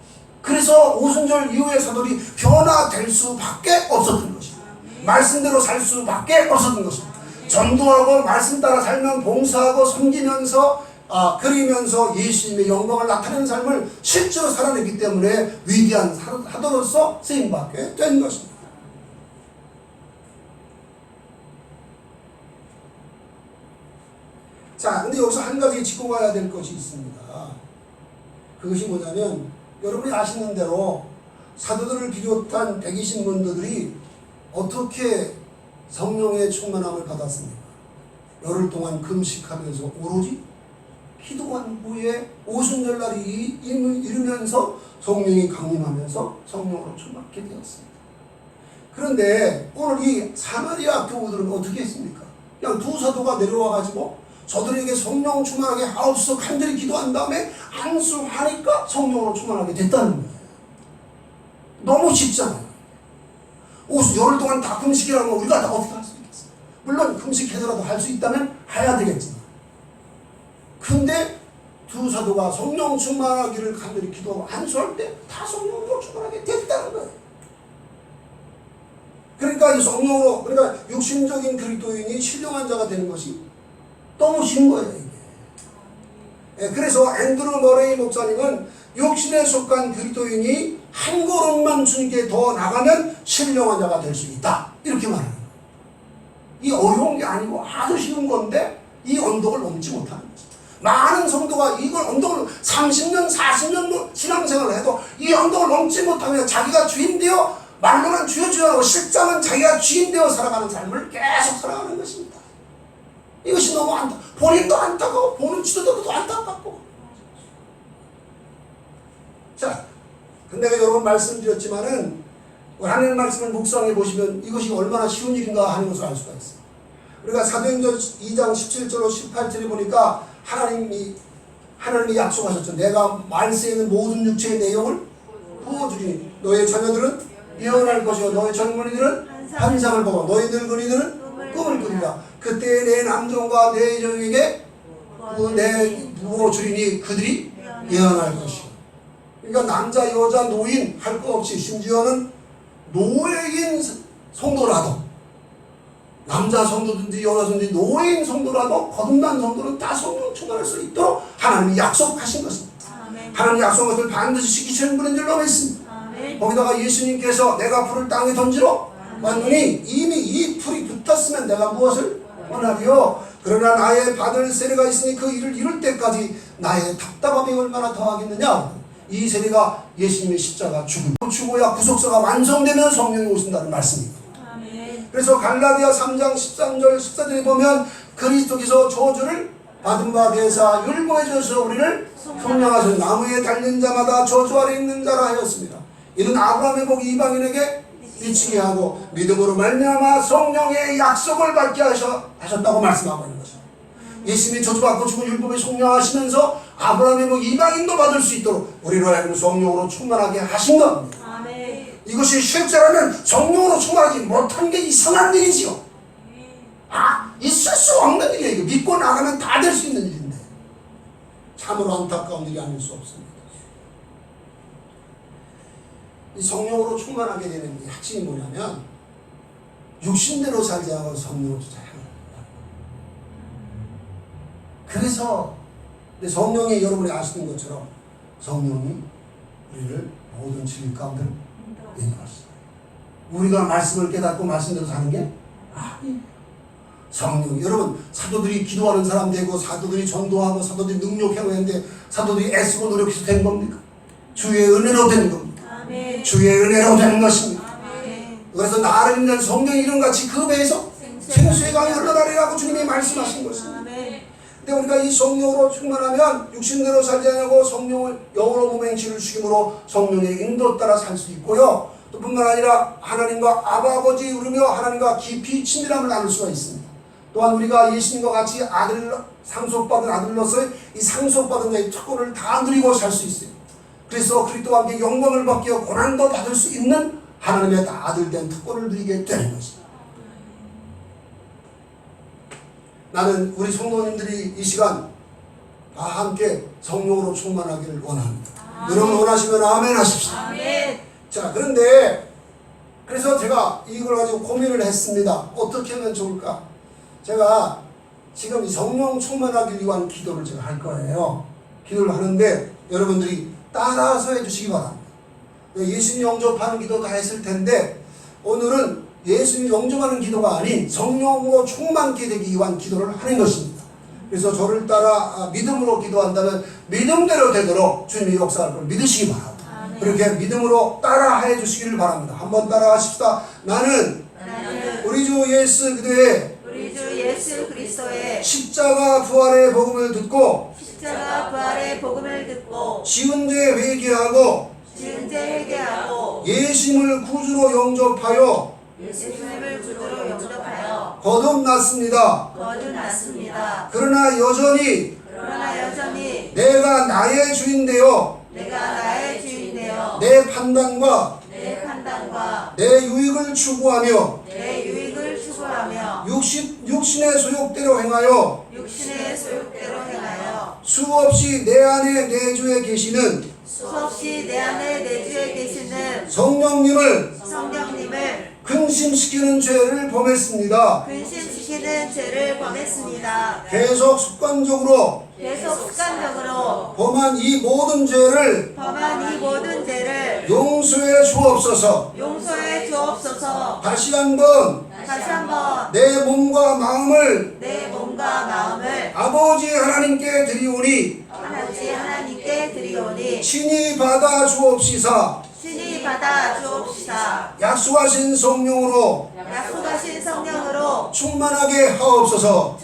그래서 오순절 이후의 사도들이 변화될 수밖에 없었던 것입니다. 말씀대로 살 수밖에 없었던 것입니다. 전도하고 말씀 따라 살면 봉사하고 섬기면서 그리면서 예수님의 영광을 나타내는 삶을 실제로 살아냈기 때문에 위대한 사도로서 쓰임받게 된 것입니다. 자, 근데 여기서 한 가지 짚고 가야 될 것이 있습니다. 그것이 뭐냐면, 여러분이 아시는 대로 사도들을 비롯한 120문도들이 어떻게 성령의 충만함을 받았습니까? 열흘 동안 금식하면서 오로지 기도한 후에 오순절날이 이르면서 성령이 강림하면서 성령으로 충만하게 되었습니다. 그런데 오늘 이 사마리아 교우들은 어떻게 했습니까? 그냥 두 사도가 내려와가지고 저들에게 성령 충만하게 하옵소서 간절히 기도한 다음에 안수하니까 성령으로 충만하게 됐다는 거예요. 너무 쉽잖아요. 열흘 동안 다 금식이라면 우리가 다 어떻게 할 수 있겠어요? 물론 금식해서라도 할 수 있다면 해야 되겠지만, 근데 두 사도가 성령 충만하기를 간절히 기도하고 안수할 때 다 성령으로 충만하게 됐다는 거예요. 그러니까 이 성령으로, 그러니까 육신적인 그리스도인이 신령한 자가 되는 것이 너무 쉬운 거예요, 이게. 그래서 앤드루 머레이 목사님은 육신에 속한 그리스도인이 한 걸음만 주님께 더 나가면 신령한 자가 될 수 있다, 이렇게 말하는 거예요. 이 어려운 게 아니고 아주 쉬운 건데 이 언덕을 넘지 못하는 거죠. 많은 성도가 이걸 언덕을 30년, 40년 신앙생활을 해도 이 언덕을 넘지 못하면 자기가 주인되어, 말로는 주여주여하고 실장은 자기가 주인되어 살아가는 삶을 계속 살아가는 것입니다. 이것이 너무 본인도 안타까워, 보는 지도자도 안타깝고. 자, 근데 내가 여러 번 말씀드렸지만은 하나님 말씀을 묵상해 보시면 이것이 얼마나 쉬운 일인가 하는 것을 알 수가 있어요. 우리가 사도행전 2장 17절로 18절에 보니까 하나님이 약속하셨죠. 내가 말세에 있는 모든 육체의 내용을 부어주리니 너의 자녀들은 예언할 것이요 너의 젊은이들은 환상을 보고 너희 늙은이들은 꿈을 꾸리라. 그때 내 남종과 내 여종에게 내 부어주리니 그들이 예언할 것이요. 그러니까 남자, 여자, 노인 할 거 없이, 심지어는 노예인 성도라도, 남자 성도든지 여자 성도든지 노예인 성도라도 거듭난 성도는 다 성령 충만할 수 있도록 하나님이 약속하신 것입니다. 하나님 약속한 것을 반드시 지키시는 분인 줄로 믿습니다. 거기다가 예수님께서 내가 불을 땅에 던지러 왔느니 이미 이 불이 붙었으면 내가 무엇을 원하리요? 그러나 나의 받을 세례가 있으니 그 일을 이룰 때까지 나의 답답함이 얼마나 더하겠느냐? 이 세례가 예수님의 십자가 죽어야 구속사가 완성되면 성령이 오신다는 말씀입니다. 그래서 갈라디아 3장 13절 14절에 보면 그리스도께서 저주를 받은 바 되사 율법에 주셔서 우리를 성령하셔 나무에 달린 자마다 저주 아래 있는 자라 하였습니다. 이는 아브라함의 복이 이방인에게 미치게 하고 믿음으로 말미암아 성령의 약속을 받게 하셨다고 말씀하고 있는 것입니다. 예수님이 저주받고 죽은 율법에 속량하시면서 아브라함의 복 이방인도 받을 수 있도록 우리로 하여금 성령으로 충만하게 하신 겁니다. 이것이 실제라면 성령으로 충만하지 못한 게 이상한 일이지요. 있을 수 없는 일이에요. 이거 믿고 나가면 다 될 수 있는 일인데 참으로 안타까운 일이 아닐 수 없습니다. 이 성령으로 충만하게 되는 이 핵심이 뭐냐면 육신대로 살지 않고 성령으로 살아야 합니다. 그래서 성령이 여러분이 아시는 것처럼 성령이 우리를 모든 진리 가운데 인도하시다. 우리가 말씀을 깨닫고 말씀대로 사는 게 아니에요. 성령, 여러분 사도들이 기도하는 사람 되고 사도들이 전도하고 사도들이 능력하고 했는데 사도들이 애쓰고 노력해서 된 겁니까? 주의 은혜로 된 겁니다. 아멘. 주의 은혜로 된 것입니다. 아멘. 그래서 나를 믿는 성령이 이름같이 그 배에서 생수의 강이 흘러나리라고 주님이 말씀하신 것입니다. 근데 우리가 이 성령으로 충만하면 육신대로 살지 않고 성령을 영으로 몸 행실을 죽임으로 성령의 인도 따라 살 수 있고요. 또 뿐만 아니라 하나님과 아버지 부르며 하나님과 깊이 친밀함을 나눌 수가 있습니다. 또한 우리가 예수님과 같이 상속받은 아들로서의 이 상속받은 자의 특권을 다 누리고 살 수 있어요. 그래서 그리스도와 함께 영광을 받게 하고 고난도 받을 수 있는 하나님의 아들된 특권을 누리게 되는 것입니다. 나는 우리 성도님들이 이 시간 다 함께 성령으로 충만하기를 원합니다. 여러분 원하시면 아멘 하십시오. 아멘. 자, 그런데 그래서 제가 이걸 가지고 고민을 했습니다. 어떻게 하면 좋을까? 제가 지금 이 성령 충만하기 위한 기도를 제가 할 거예요. 기도를 하는데 여러분들이 따라서 해주시기 바랍니다. 예수님 영접하는 기도 다 했을 텐데 오늘은 예수님 영접하는 기도가 아닌 성령으로 충만케 되기 위한 기도를 하는 것입니다. 그래서 저를 따라 믿음으로 기도한다면 믿음대로 되도록 주님이 역사할 걸 믿으시기 바랍니다. 그렇게 믿음으로 따라해 주시기를 바랍니다. 한번 따라하십시다. 나는 우리 주 예수 그리스도의 십자가 부활의 복음을 듣고 지은 죄 회개하고 예수님을 구주로 영접하여 거듭났습니다. 그러나 여전히 내가 나의 주인 되어 내 판단과 내 유익을 추구하며 육신의 소욕대로 행하여 수없이 내 안에 내주에 계시는 성령님을 근심시키는 죄를 범했습니다. 계속 습관적으로 범한 이 모든 죄를 용서해 주옵소서. 다시 한번 내 몸과 마음을 아버지 하나님께 드리오니 친히 받아 주옵시사. 약속하신 성령으로 충만하게 하옵소서.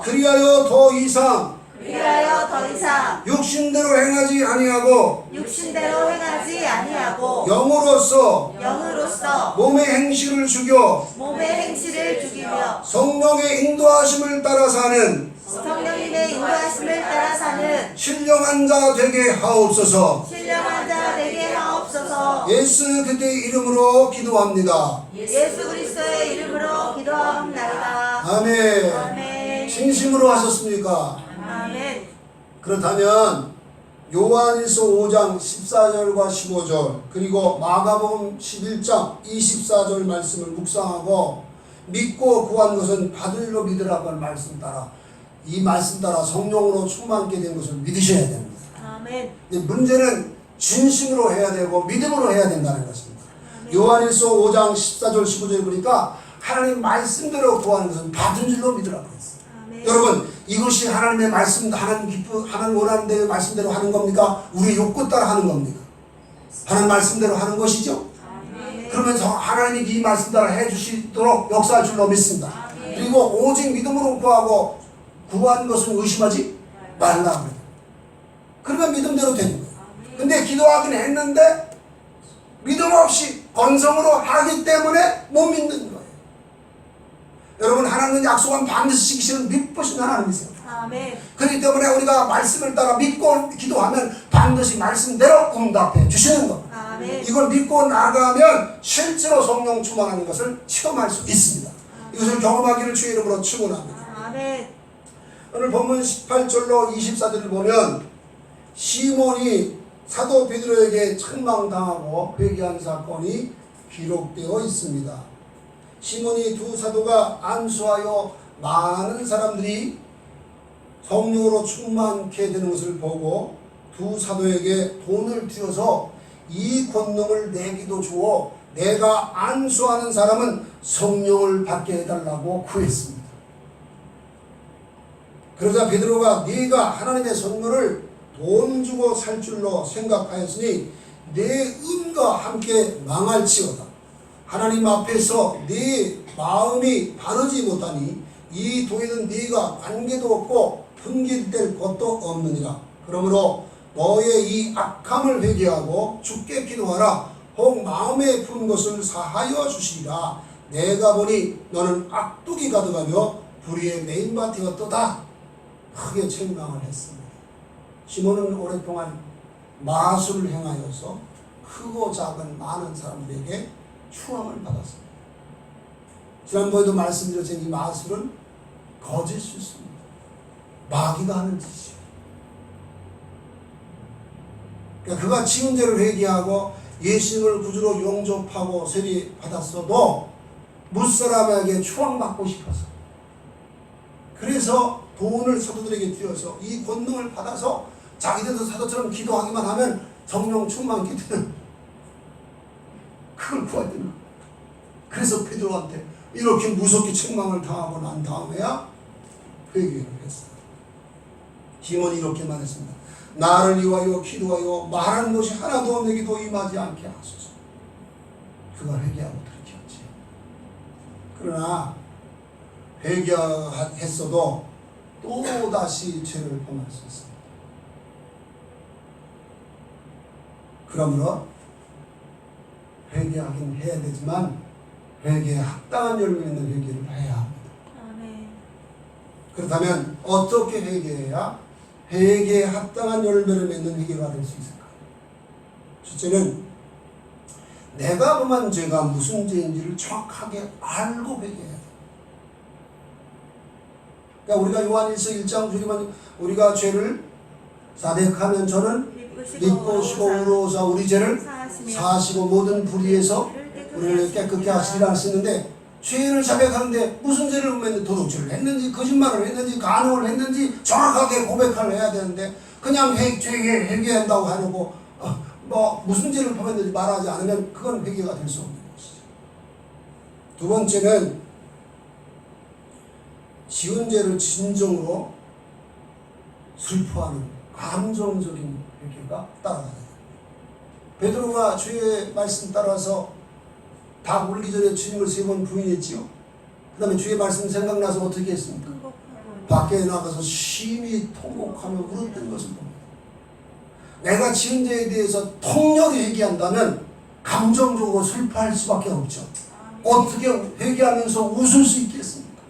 그리하여 더 이상 육신대로 행하지 아니하고 영으로서 몸의 행실을 죽여 성령의 인도하심을 따라 사는 신령한 자 되게 하옵소서. 예수 그리스도의 이름으로 기도합니다. 예수 그리스도의 이름으로 기도합니다. 아멘. 진심으로 하셨습니까? 아멘. 그렇다면 요한일서 5장 14절과 15절 그리고 마가복음 11장 24절 말씀을 묵상하고 믿고 구한 것은 받을 로 믿으라고 하는 말씀 따라 이 말씀 따라 성령으로 충만케 된 것을 믿으셔야 됩니다. 아멘. 문제는 진심으로 해야 되고 믿음으로 해야 된다는 것입니다. 요한일서 5장 14절 15절 보니까 하나님 말씀대로 구하는 것은 받은 줄로 믿으라고 했어요. 여러분 이것이 하나님의 말씀 하나님 원하는 대로 말씀대로 하는 겁니까? 우리 욕구 따라 하는 겁니까? 하나님 말씀대로 하는 것이죠. 그러면서 하나님이 이 말씀 따라 해주시도록 역사할 줄로 믿습니다. 그리고 오직 믿음으로 구하고 구한 것은 의심하지 말라. 그러면 믿음대로 되는 거예요. 근데 기도하긴 했는데 믿음 없이 건성으로 하기 때문에 못 믿는 거예요. 여러분 하나님은 약속은 반드시 지키시는 믿으신 하나님이세요. 아멘. 그렇기 때문에 우리가 말씀을 따라 믿고 기도하면 반드시 말씀대로 응답해 주시는 겁니다. 아멘. 이걸 믿고 나가면 실제로 성령 충만하는 것을 체험할 수 있습니다. 이것을 경험하기를 주의 이름으로 축원합니다. 아멘. 오늘 본문 18절로 24절을 보면 시몬이 사도 베드로에게 책망당하고 회개한 사건이 기록되어 있습니다. 시몬이 두 사도가 안수하여 많은 사람들이 성령으로 충만케 되는 것을 보고 두 사도에게 돈을 들여서 이 권능을 내기도 주어 내가 안수하는 사람은 성령을 받게 해달라고 구했습니다. 그러자 베드로가 네가 하나님의 선물을 돈 주고 살 줄로 생각하였으니 내 은과 함께 망할지어다. 하나님 앞에서 네 마음이 바르지 못하니 이 도에는 네가 관계도 없고 분깃될 것도 없느니라. 그러므로 너의 이 악함을 회개하고 주께 기도하라. 혹 마음에 푼 것을 사하여 주시리라. 내가 보니 너는 악독이 가득하며 불의의 메인밭이었도다. 크게 책망을 했습니다. 시몬은 오랫동안 마술을 행하여서 크고 작은 많은 사람들에게 추앙을 받았습니다. 지난번에도 말씀드렸지만 이 마술은 거짓 수수입니다. 마귀가 하는 짓이에요. 그러니까 그가 지은 죄를 회개하고 예수님을 구주로 용접하고 세례받았어도 무사람에게 추앙받고 싶어서, 그래서 돈을 사도들에게 드려서 이 권능을 받아서 자기들도 사도처럼 기도하기만 하면 성령 충만케 되는, 그걸 구하더라. 그래서 베드로한테 이렇게 무섭게 책망을 당하고 난 다음에야 회개를 했어요. 시몬이 이렇게 말했습니다. 나를 위하여 기도하여 말하는 것이 하나도 내게도 임하지 않게 하소서. 그가 회개하고 들켰지. 그러나 회개했어도 또 다시 죄를 범할 수 있습니다. 그러므로 회개하긴 해야 되지만 회개에 합당한 열매 있는 회개를 해야 합니다. 아멘. 그렇다면 어떻게 회개해야 회개에 합당한 열매를 맺는 회개가 될 수 있을까? 첫째는 내가 범한 죄가 무슨 죄인지를 정확하게 알고 회개해야 돼. 그러니까 우리가 요한일서 1장 주기만 우리가 죄를 자백하면 저는 믿고 시고로사 우리 죄를 사하시고 모든 불의에서 우리를 깨끗게 하시리라 했었는데, 죄를 자백하는데 무슨 죄를 범했는지, 도둑질을 했는지 거짓말을 했는지 간음을 했는지 정확하게 고백을 해야 되는데 그냥 회개한다고 하려고 뭐 무슨 죄를 범했는지 말하지 않으면 그건 회개가 될 수 없는 것이죠. 두 번째는 지은 죄를 진정으로 슬퍼하는 감정적인 회개가 따라가야 됩니다. 베드로가 주의 말씀 따라서 다 울기 전에 주님을 3번 부인했지요. 그 다음에 주의 말씀 생각나서 어떻게 했습니까? 밖에 나가서 심히 통곡하며 울었던 것을 봅니다. 내가 지은 죄에 대해서 통렬히 회개한다면 감정적으로 슬퍼할 수밖에 없죠. 어떻게 회개하면서 웃을 수 있겠습니까?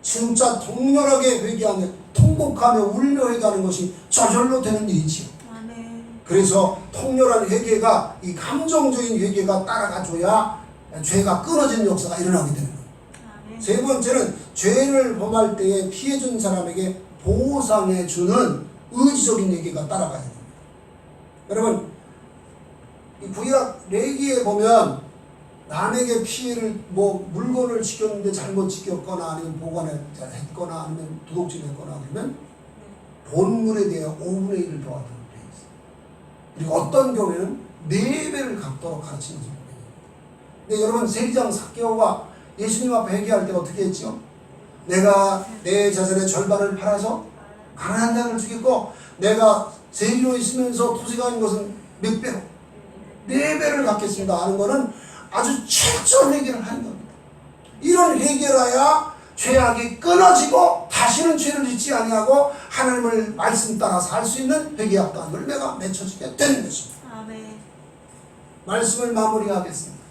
진짜 통렬하게 회개하며 통곡하며 울며 회개하는 것이 저절로 되는 일이지요. 그래서 통렬한 회개가, 이 감정적인 회개가 따라가줘야 죄가 끊어지는 역사가 일어나게 되는 거예요. 세 번째는 죄를 범할 때에 피해준 사람에게 보상해주는 의지적인 회개가 따라가야 됩니다. 여러분, 이 구약 레위기에 보면 남에게 피해를, 물건을 지켰는데 잘못 지켰거나 아니면 보관했거나 아니면 도둑질했거나 그러면 본물에 대해 5분의 1을 더하도록 되어 있어요. 그리고 어떤 경우에는 4배를 갚도록 가르치는 것입니다. 근데 여러분, 세리장 삭개오가 예수님 앞에 회개할 때 어떻게 했죠? 내가 내 자산의 절반을 팔아서 가난한 자를 주겠고, 내가 세리로 있으면서 토지가 아닌 것은 몇 배로? 4배를 갚겠습니다 하는 것은 아주 철저한 회개를 하는 겁니다. 이런 회개라야 죄악이 끊어지고 다시는 죄를 짓지 아니하고 하나님을 말씀 따라 살 수 있는 회개에 합당한 열매가 맺혀지게 되는 것입니다. 아멘. 말씀을 마무리하겠습니다.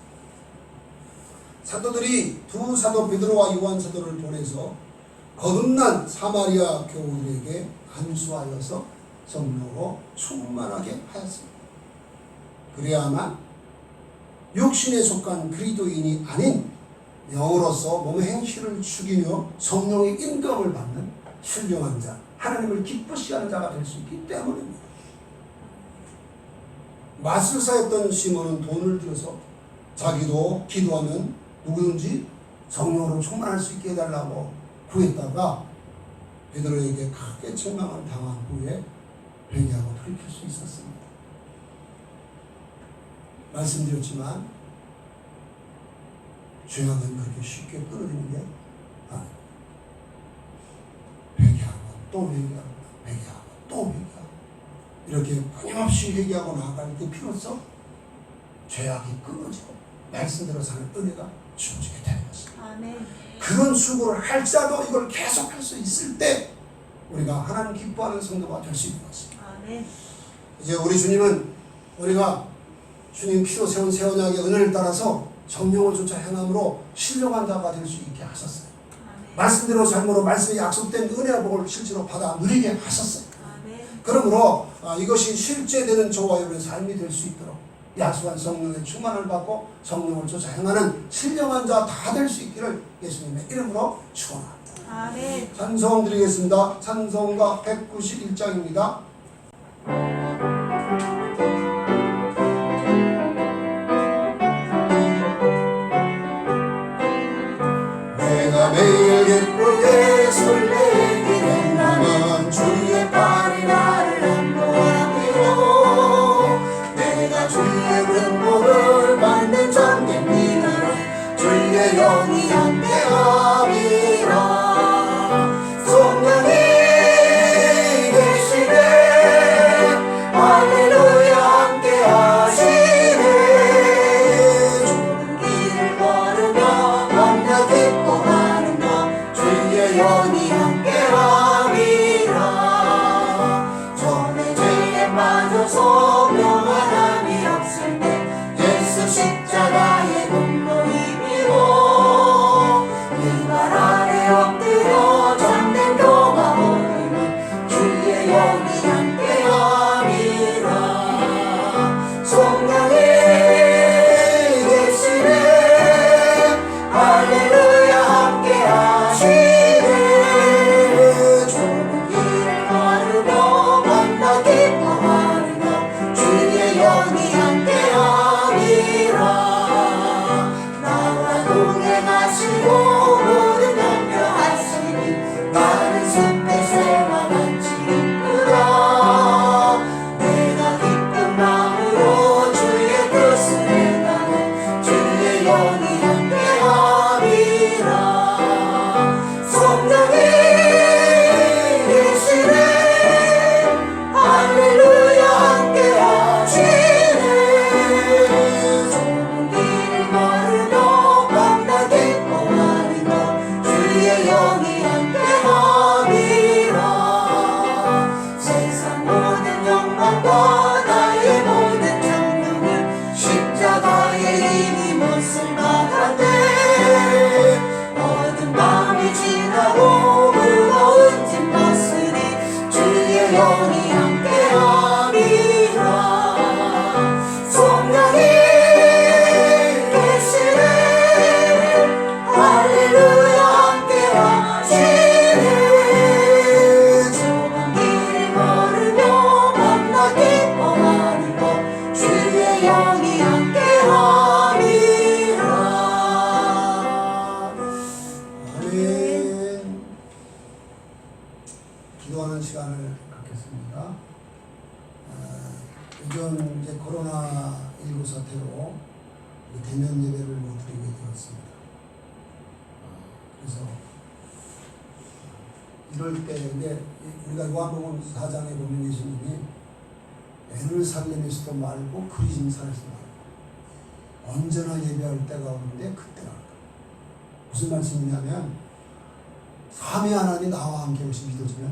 사도들이 두 사도 베드로와 요한 사도를 보내서 거듭난 사마리아 교우들에게 안수하여서 성령으로 충만하게 하였습니다. 그래야만 육신에 속한 그리스도인이 아닌 영으로서 몸의 행실을 죽이며 성령의 인도함을 받는 신령한 자, 하나님을 기쁘시하는 자가 될 수 있기 때문입니다. 마술사였던 시몬은 돈을 들여서 자기도 기도하면 누구든지 성령으로 충만할 수 있게 해달라고 구했다가 베드로에게 크게 책망을 당한 후에 회개하고 돌이킬 수 있었습니다. 말씀드렸지만 죄악은 그렇게 쉽게 끊어지는 게 아닙니다. 회개하고 또 회개하고 회개하고 또 회개하고 이렇게 끊임없이 회개하고 나아갈 그 필요성, 죄악이 끊어지고 말씀대로 사는 은혜가 주어지게 되는 것입니다. 아멘. 그런 수고를 할지라도 이걸 계속할 수 있을 때 우리가 하나님 기뻐하는 성도가 될 수 있는 것입니다. 아멘. 이제 우리 주님은 우리가 주님 피로 세운 새 언약의 은혜를 따라서 성령을 쫓아 행함으로 신령한 자가 될 수 있게 하셨어요. 말씀대로 삶으로 말씀에 약속된 은혜와 복을 실제로 받아 누리게 하셨어요. 그러므로 이것이 실제되는 저와 여러분의 삶이 될 수 있도록 약속한 성령의 충만을 받고 성령을 쫓아 행하는 신령한 자 다 될 수 있기를 예수님의 이름으로 축원합니다. 아멘. 찬송 드리겠습니다. 찬송가 191장입니다. 내가 매일 기쁘게 설레게 된 나는 주의 팔이 나를 안보하며 내가 주의 등복을 받는 참된 믿음으로 주의 영이 함께함이라. 성령이 계시네 할렐루야 함께하시네. 좋은 길을 걸으며 만나 기뻐하는 너 주의 영이 함께함이라. 전에 죄에 빠져서 명하남이 없을 때 예수 십자가의 공로 입히고 이발 아래 엎드려 참된 교가 모르면 주의 영이 함께함이라. 성령이 계시네 할렐루야 함께하시네. 좋은 길을 걸으며 만나 기뻐하는 너 주의 영이 함께함이라. 나와 동행하시고 모든 염려하시니 나는 숲의 새와 같이 기쁘다. 내가 기쁜 마음으로 주의 뜻을 행하는 주의 영이 함께함이라. 성령이 계시네 할렐루야 함께하시네. 좋은 길을 걸으며 만나 기뻐하는 너 주의 영이 함께함이라. 세상 모든 영광과 나의 모든 장명은 십자가의 힘이 몫을 받았네. 어두운 밤이 지나고 무거운 짐 벗으니 주의 영이 함께함이라. 성령이 계시네 할렐루야 함께하시네. 좋은 길을 걸으며 만나 기뻐하는 것 주의 영이 함께함이라. 아멘. 기도하는 시간을 갖겠습니다. 요즘 이제 코로나19 사태로 대면 예배를 못 드리게 되었습니다. 그래서 이럴 때 근데 우리가 요한복음 4장에 보면 예수님이 예루살렘에서도 말고 그리심산에서도 말고 언제나 예배할 때가 오는데 그때라. 무슨 말씀이냐면 삼위 하나님이 나와 함께 오시 믿어지면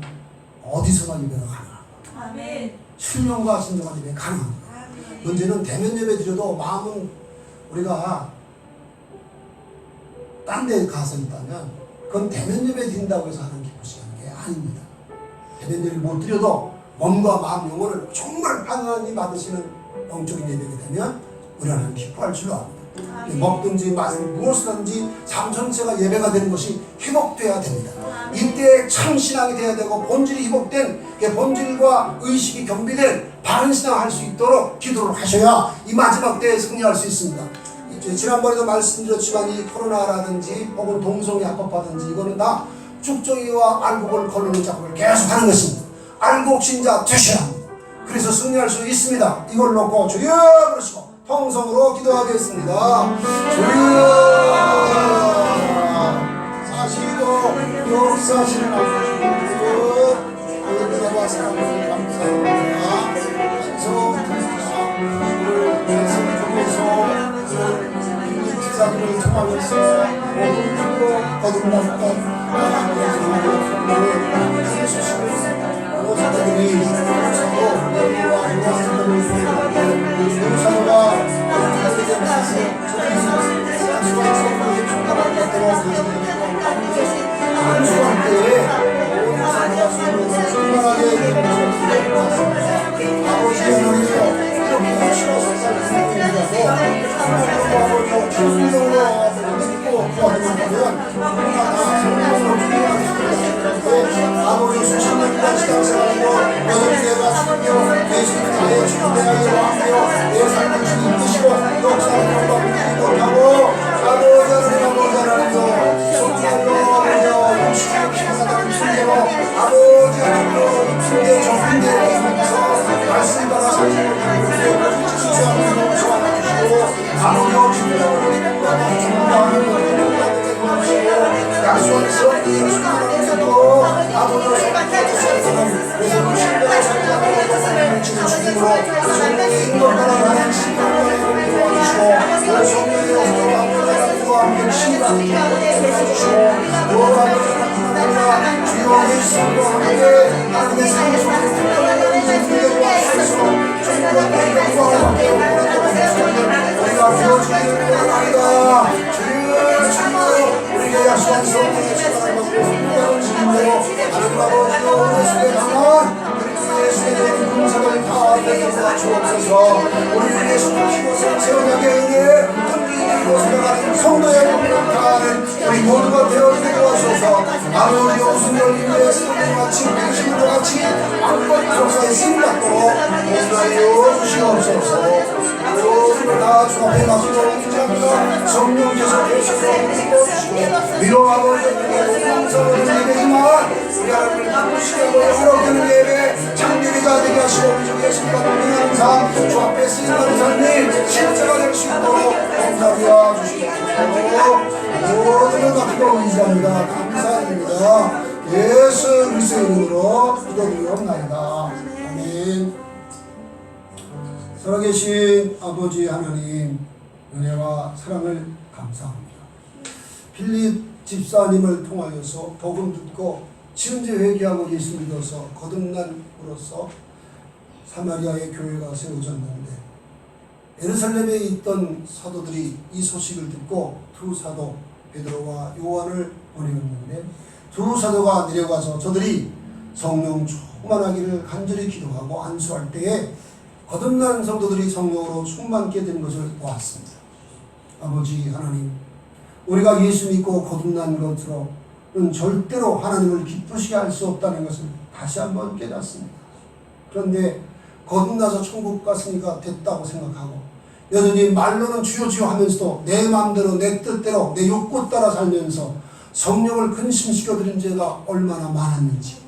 어디서나 예배가 가능합니다. 아멘. 신령과 진정한 예배 가능합니다. 문제는 대면 예배 드려도 마음은 우리가 딴 데 가서 있다면 그건 대면 예배 드린다고 해서 하나님 기쁘시는 게 아닙니다. 대면 예배를 못 드려도 몸과 마음 영혼을 정말 하나님 받으시는 영적인 예배가 되면 우리 하나님 기뻐할 줄 압니다. 먹든지 마시든 무엇이든지 삶 전체가 예배가 되는 것이 회복돼야 됩니다. 이때 참 신앙이 돼야 되고 본질이 회복된 본질과 의식이 겸비된 바른 신앙을 할 수 있도록 기도를 하셔야 이 마지막 때에 승리할 수 있습니다. 지난번에도 말씀드렸지만 이 코로나라든지 혹은 동성애 합법화든지 이거는 다 축정이와 알곡을 거르는 작업을 계속 하는 것입니다. 알곡 신자 되셔야 합니다. 그래서 승리할 수 있습니다. 이걸 놓고 주여 그러시고 통성으로 기도하겠습니다. 주여 사시고 역사하시는 하나님 은혜와 사랑을 감사합니다. 감사합니다. 오늘 말씀 중에서 기사들을 통하면서 모든 길로 거듭났던 하나님의 성령을 해주시고 모사들이 서로 여기와 모사들을 예루살렘과 주시옵소서. 아버지 하나님 이렇게 주셔서 아버지 수십년간 신앙생활로 여전히 내가 주며 예수님 나의 주 내의 왕이여 내 삶을 주님 이끄시고 역사를 영광을 못하고 아버지 하나님도 성령으로 먼저 육신을 피하다는 순대로 아버지 하나님도 순대 정신대에서 말씀 따라 살기를 주시고 지수하는 소원을 주시고 아버지와 주님을 전부하는 것을 주시고 약속한 성령의 주님을 믿고 아버지와 성령의 그래서 신뢰를 살펴보고 주님으로 성령의 인도를 따라가는 신령을 도와주시고 성령의 영광과 아버지와 함께 신뢰하는 것을 도와주시고 또 아버지와 주여 예수님과 함께 하나님의 삶 속에 특별한 인생을 와주셔서 주님과 영광과 함께 우리가 부어주기를 원합니다. 주여 우리에게 약속한 성령의 축복을 받고 풍성한 주님대로 하나님 아버지와 예수의 강한 예수의 대한 공사를 다 내게 주옵소서. 우리 예수를 키워서 세원하게 은혜 흔들리는 곳으로 가는 성도의 몸을 다하는 우리 모두가 되어지게 도와주소서. 아버지 오순절님의 성령과 친구이심과 같이 안건 속사의 심각도로 모두하여 주시옵소서. 모두를 다 주 앞에 맡기고 인정합니다. 성령께서 계셔서 주시고 위로 아버지의 공성을 내게 임한 우리 하나님을 기쁘시게 하고 영원하게 예배 창립이가 되게 하시고 우리 주 예수님과 동행하는 삶 주 앞에 쓰임받는 삶이 실제가 될 수 있도록 감사하여 주시옵소서. 모두를 맡기고 의지합니다. 감사드립니다. 예수 그리스도의 이름으로 기도드리옵나이다. 아멘. 살아계신 아버지 하나님 은혜와 사랑을 감사합니다. 필립 집사님을 통하여서 복음 듣고 지은죄 회개하고 예수 믿어서 거듭난으로서 사마리아의 교회가 세워졌는데 예루살렘에 있던 사도들이 이 소식을 듣고 두 사도 베드로와 요한을 보내었는데 두 사도가 내려가서 저들이 성령 충만하기를 간절히 기도하고 안수할 때에 거듭난 성도들이 성령으로 충만케 된 것을 보았습니다. 아버지 하나님, 우리가 예수 믿고 거듭난 것으로는 절대로 하나님을 기쁘시게 할 수 없다는 것을 다시 한번 깨닫습니다. 그런데 거듭나서 천국 갔으니까 됐다고 생각하고 여전히 말로는 주여 주여 하면서도 내 마음대로 내 뜻대로 내 욕구 따라 살면서 성령을 근심시켜드린 죄가 얼마나 많았는지,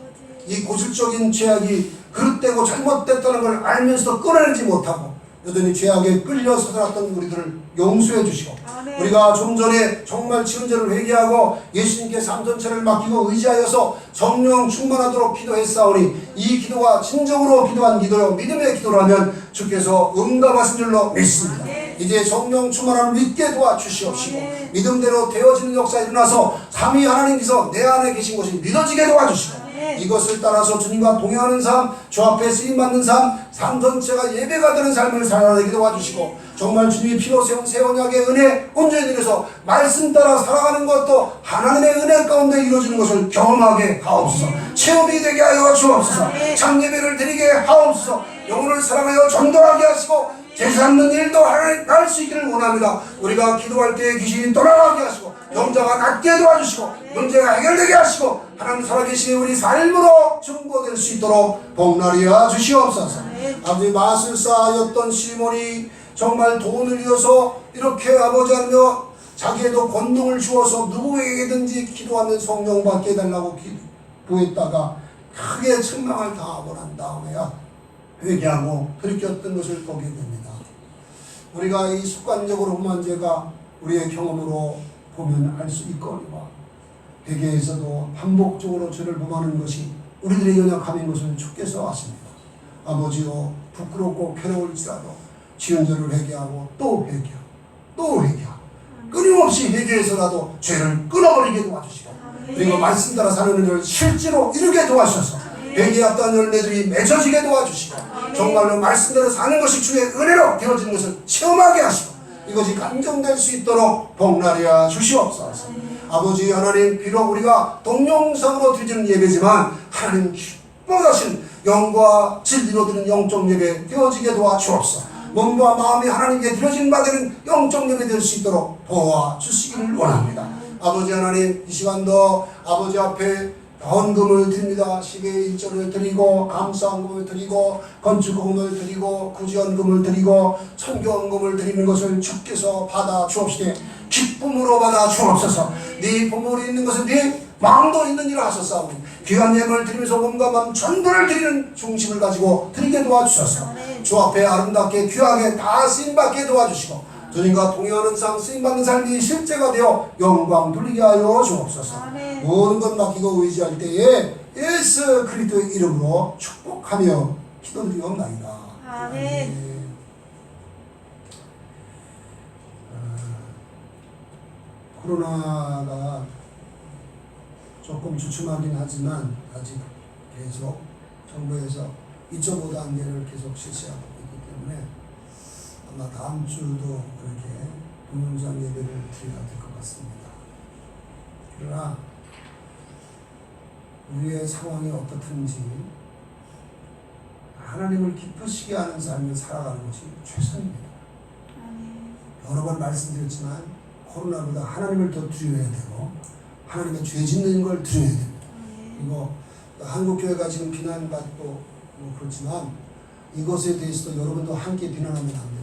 이 고질적인 죄악이 그릇되고 잘못됐다는 걸 알면서도 끊어내지 못하고 여전히 죄악에 끌려서 살았던 우리들을 용서해 주시고 우리가 좀 전에 정말 지은죄를 회개하고 예수님께 삶 전체를 맡기고 의지하여서 성령 충만하도록 기도했사오니 이 기도가 진정으로 기도한 기도요 믿음의 기도라면 주께서 응답하신 줄로 믿습니다. 이제 성령 충만함을 믿게 도와주시옵시고 믿음대로 되어지는 역사가 일어나서 삼위 하나님께서 내 안에 계신 것이 믿어지게 도와주시고 이것을 따라서 주님과 동행하는 삶, 주 앞에 쓰임받는 삶, 삶 전체가 예배가 되는 삶을 살아내게 도와주시고 정말 주님이 피로 세운 새 언약의 은혜 온전히 드려서 말씀 따라 살아가는 것도 하나님의 은혜 가운데 이루어지는 것을 경험하게 하옵소서. 체험이 되게 하여 주옵소서. 참 예배를 드리게 하옵소서. 영혼을 사랑하여 전도하게 하시고 제사 않는 일도 하나님 할 수 있기를 원합니다. 우리가 기도할 때 귀신이 떠나가게 하시고 영자가 낫게 도와주시고 문제가 해결되게 하시고 하나님 살아계신 우리 삶으로 증거될 수 있도록 복날이여 주시옵소서. 아버지 마술사였던 시몬이 정말 돈을 잃어서 이렇게 아버지 하며 자기에도 권능을 주어서 누구에게든지 기도하면 성령 받게 해달라고 기도했다가 크게 책망을 당하고 난 다음에야 회개하고 돌이켰던 것을 보게 됩니다. 우리가 이 습관적으로 험한 죄가 우리의 경험으로 보면 알 수 있거니와 회개에서도 반복적으로 죄를 범하는 것이 우리들의 연약함인 것을 주께서 아십니다. 아버지요 부끄럽고 괴로울지라도 지은 죄를 회개하고 또 회개하고 또 회개하고 끊임없이 회개해서라도 죄를 끊어버리게 도와주시고 그리고 말씀 따라 사는 은혜를 실제로 이루게 도와주셔서 회개했던 열매들이 맺어지게 도와주시고 정말로 말씀대로 사는 것이 주의 은혜로 되어지는 것을 체험하게 하시고 이것이 간증될 수 있도록 복날이여 주시옵소서. 아버지 하나님 비록 우리가 동영상으로 드리는 예배지만 하나님 기뻐하신 영과 진리로 드는 영적 예배 되어지게 도와주옵소서. 몸과 마음이 하나님께 드려진 바 되는 영적 예배 될 수 있도록 도와주시기를 원합니다. 아버지 하나님, 이 시간도 아버지 앞에 헌금을 드립니다. 10의 1절을 드리고 감사헌금을 드리고 건축헌금을 드리고 구제헌금을 드리고 선교헌금을 드리는 것을 주께서 받아 주옵시되 기쁨으로 받아 주옵소서. 네 부모로 있는 것은 네 마음도 있는 일을 하셨사오니 귀한 예물을 드리면서 몸과 마음 전부를 드리는 중심을 가지고 드리게 도와주소서. 주 앞에 아름답게 귀하게 다 쓰임받게 도와주시고 주님과 동행하는 삶, 쓰임받는 삶이 실제가 되어 영광 돌리게 하여 주옵소서. 모든 것 맡기고 의지할 때에 예수 그리스도의 이름으로 축복하며 기도드리옵나이다. 아멘. 코로나가 조금 주춤하긴 하지만 아직 계속 정부에서 2.5단계를 계속 실시하고 있기 때문에 아마 다음 주도 그렇게 동영상 예배를 드려야 될 것 같습니다. 그러나 우리의 상황이 어떻든지 하나님을 기쁘시게 하는 삶을 살아가는 것이 최선입니다. 여러 번 말씀드렸지만 코로나보다 하나님을 더 두려워해야 되고 하나님의 죄 짓는 걸 두려워야 됩니다. 그리고 한국교회가 지금 비난받고 뭐 그렇지만 이것에 대해서도 여러분도 함께 비난하면 안 됩니다.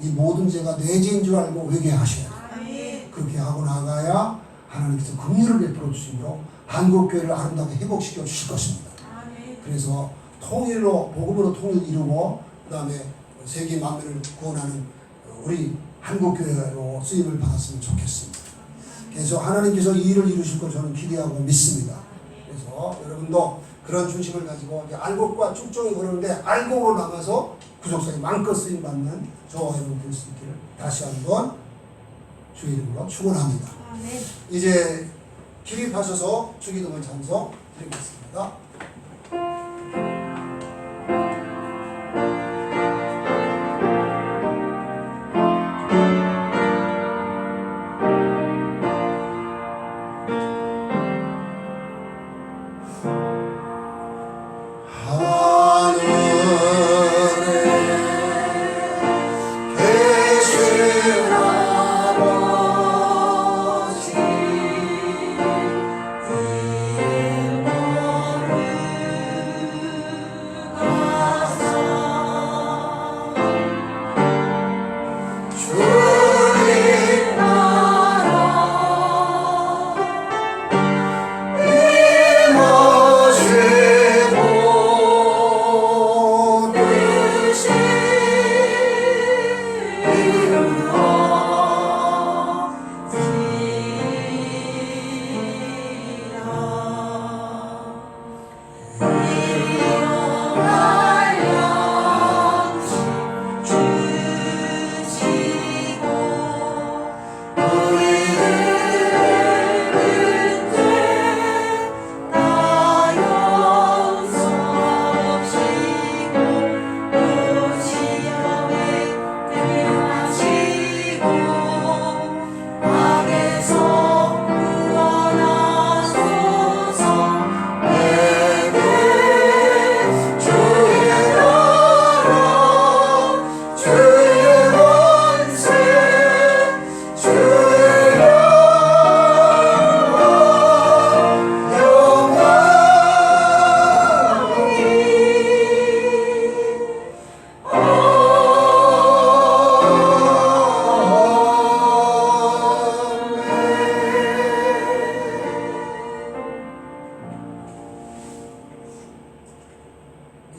이 모든 죄가 내 죄인 줄 알고 회개하셔야 돼요. 그렇게 하고 나가야 하나님께서 긍휼을 베풀어 주심으로 한국교회를 아름답게 회복시켜 주실 것입니다. 그래서 통일로 복음으로 통일 이루고 그 다음에 세계 만민을 구원하는 우리 한국교회로 쓰임을 받았으면 좋겠습니다. 그래서 하나님께서 이 일을 이루실 걸 저는 기대하고 믿습니다. 그래서 여러분도 그런 중심을 가지고 알곡과 쭉종이 그러는데 알곡으로 남아서 구속사에 마음껏 쓰임 받는 저와 여러분 될 수 있기를 다시 한번 주의 이름으로 축원합니다. 이제 기립하셔서 주기도문 찬송 드리겠습니다.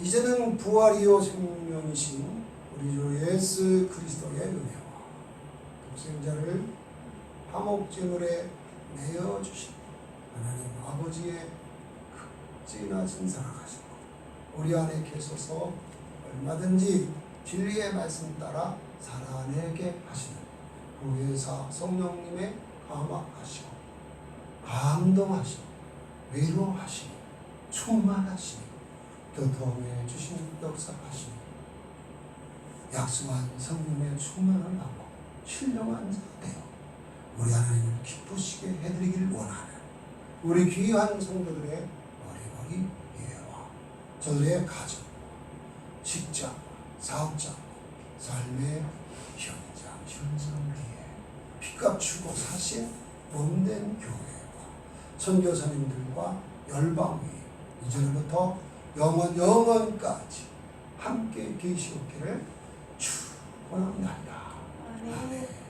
이제는 부활이요 생명이신 우리 주 예수 그리스도의 은혜와 독생자를 화목제물에 내어주신 하나님 아버지의 극진하신 사랑하시고 우리 안에 계셔서 얼마든지 진리의 말씀 따라 살아내게 하시는 보혜사 성령님의 감화하시고 감동하시고 위로하시고 충만하시고 교통해 주신 역사하시니 약속한 성령의 충만을 받고 신령한 자 되어 우리 하나님을 기쁘시게 해드리길 원하는 우리 귀한 성도들의 머리머리 예와 저들의 가정, 직장, 사업장, 삶의 현장, 현장기에 빚값 주고 사신 몸된 교회와 선교사님들과 열방이 이제부터 영원까지 함께 계시옵기를 축원합니다. 아멘.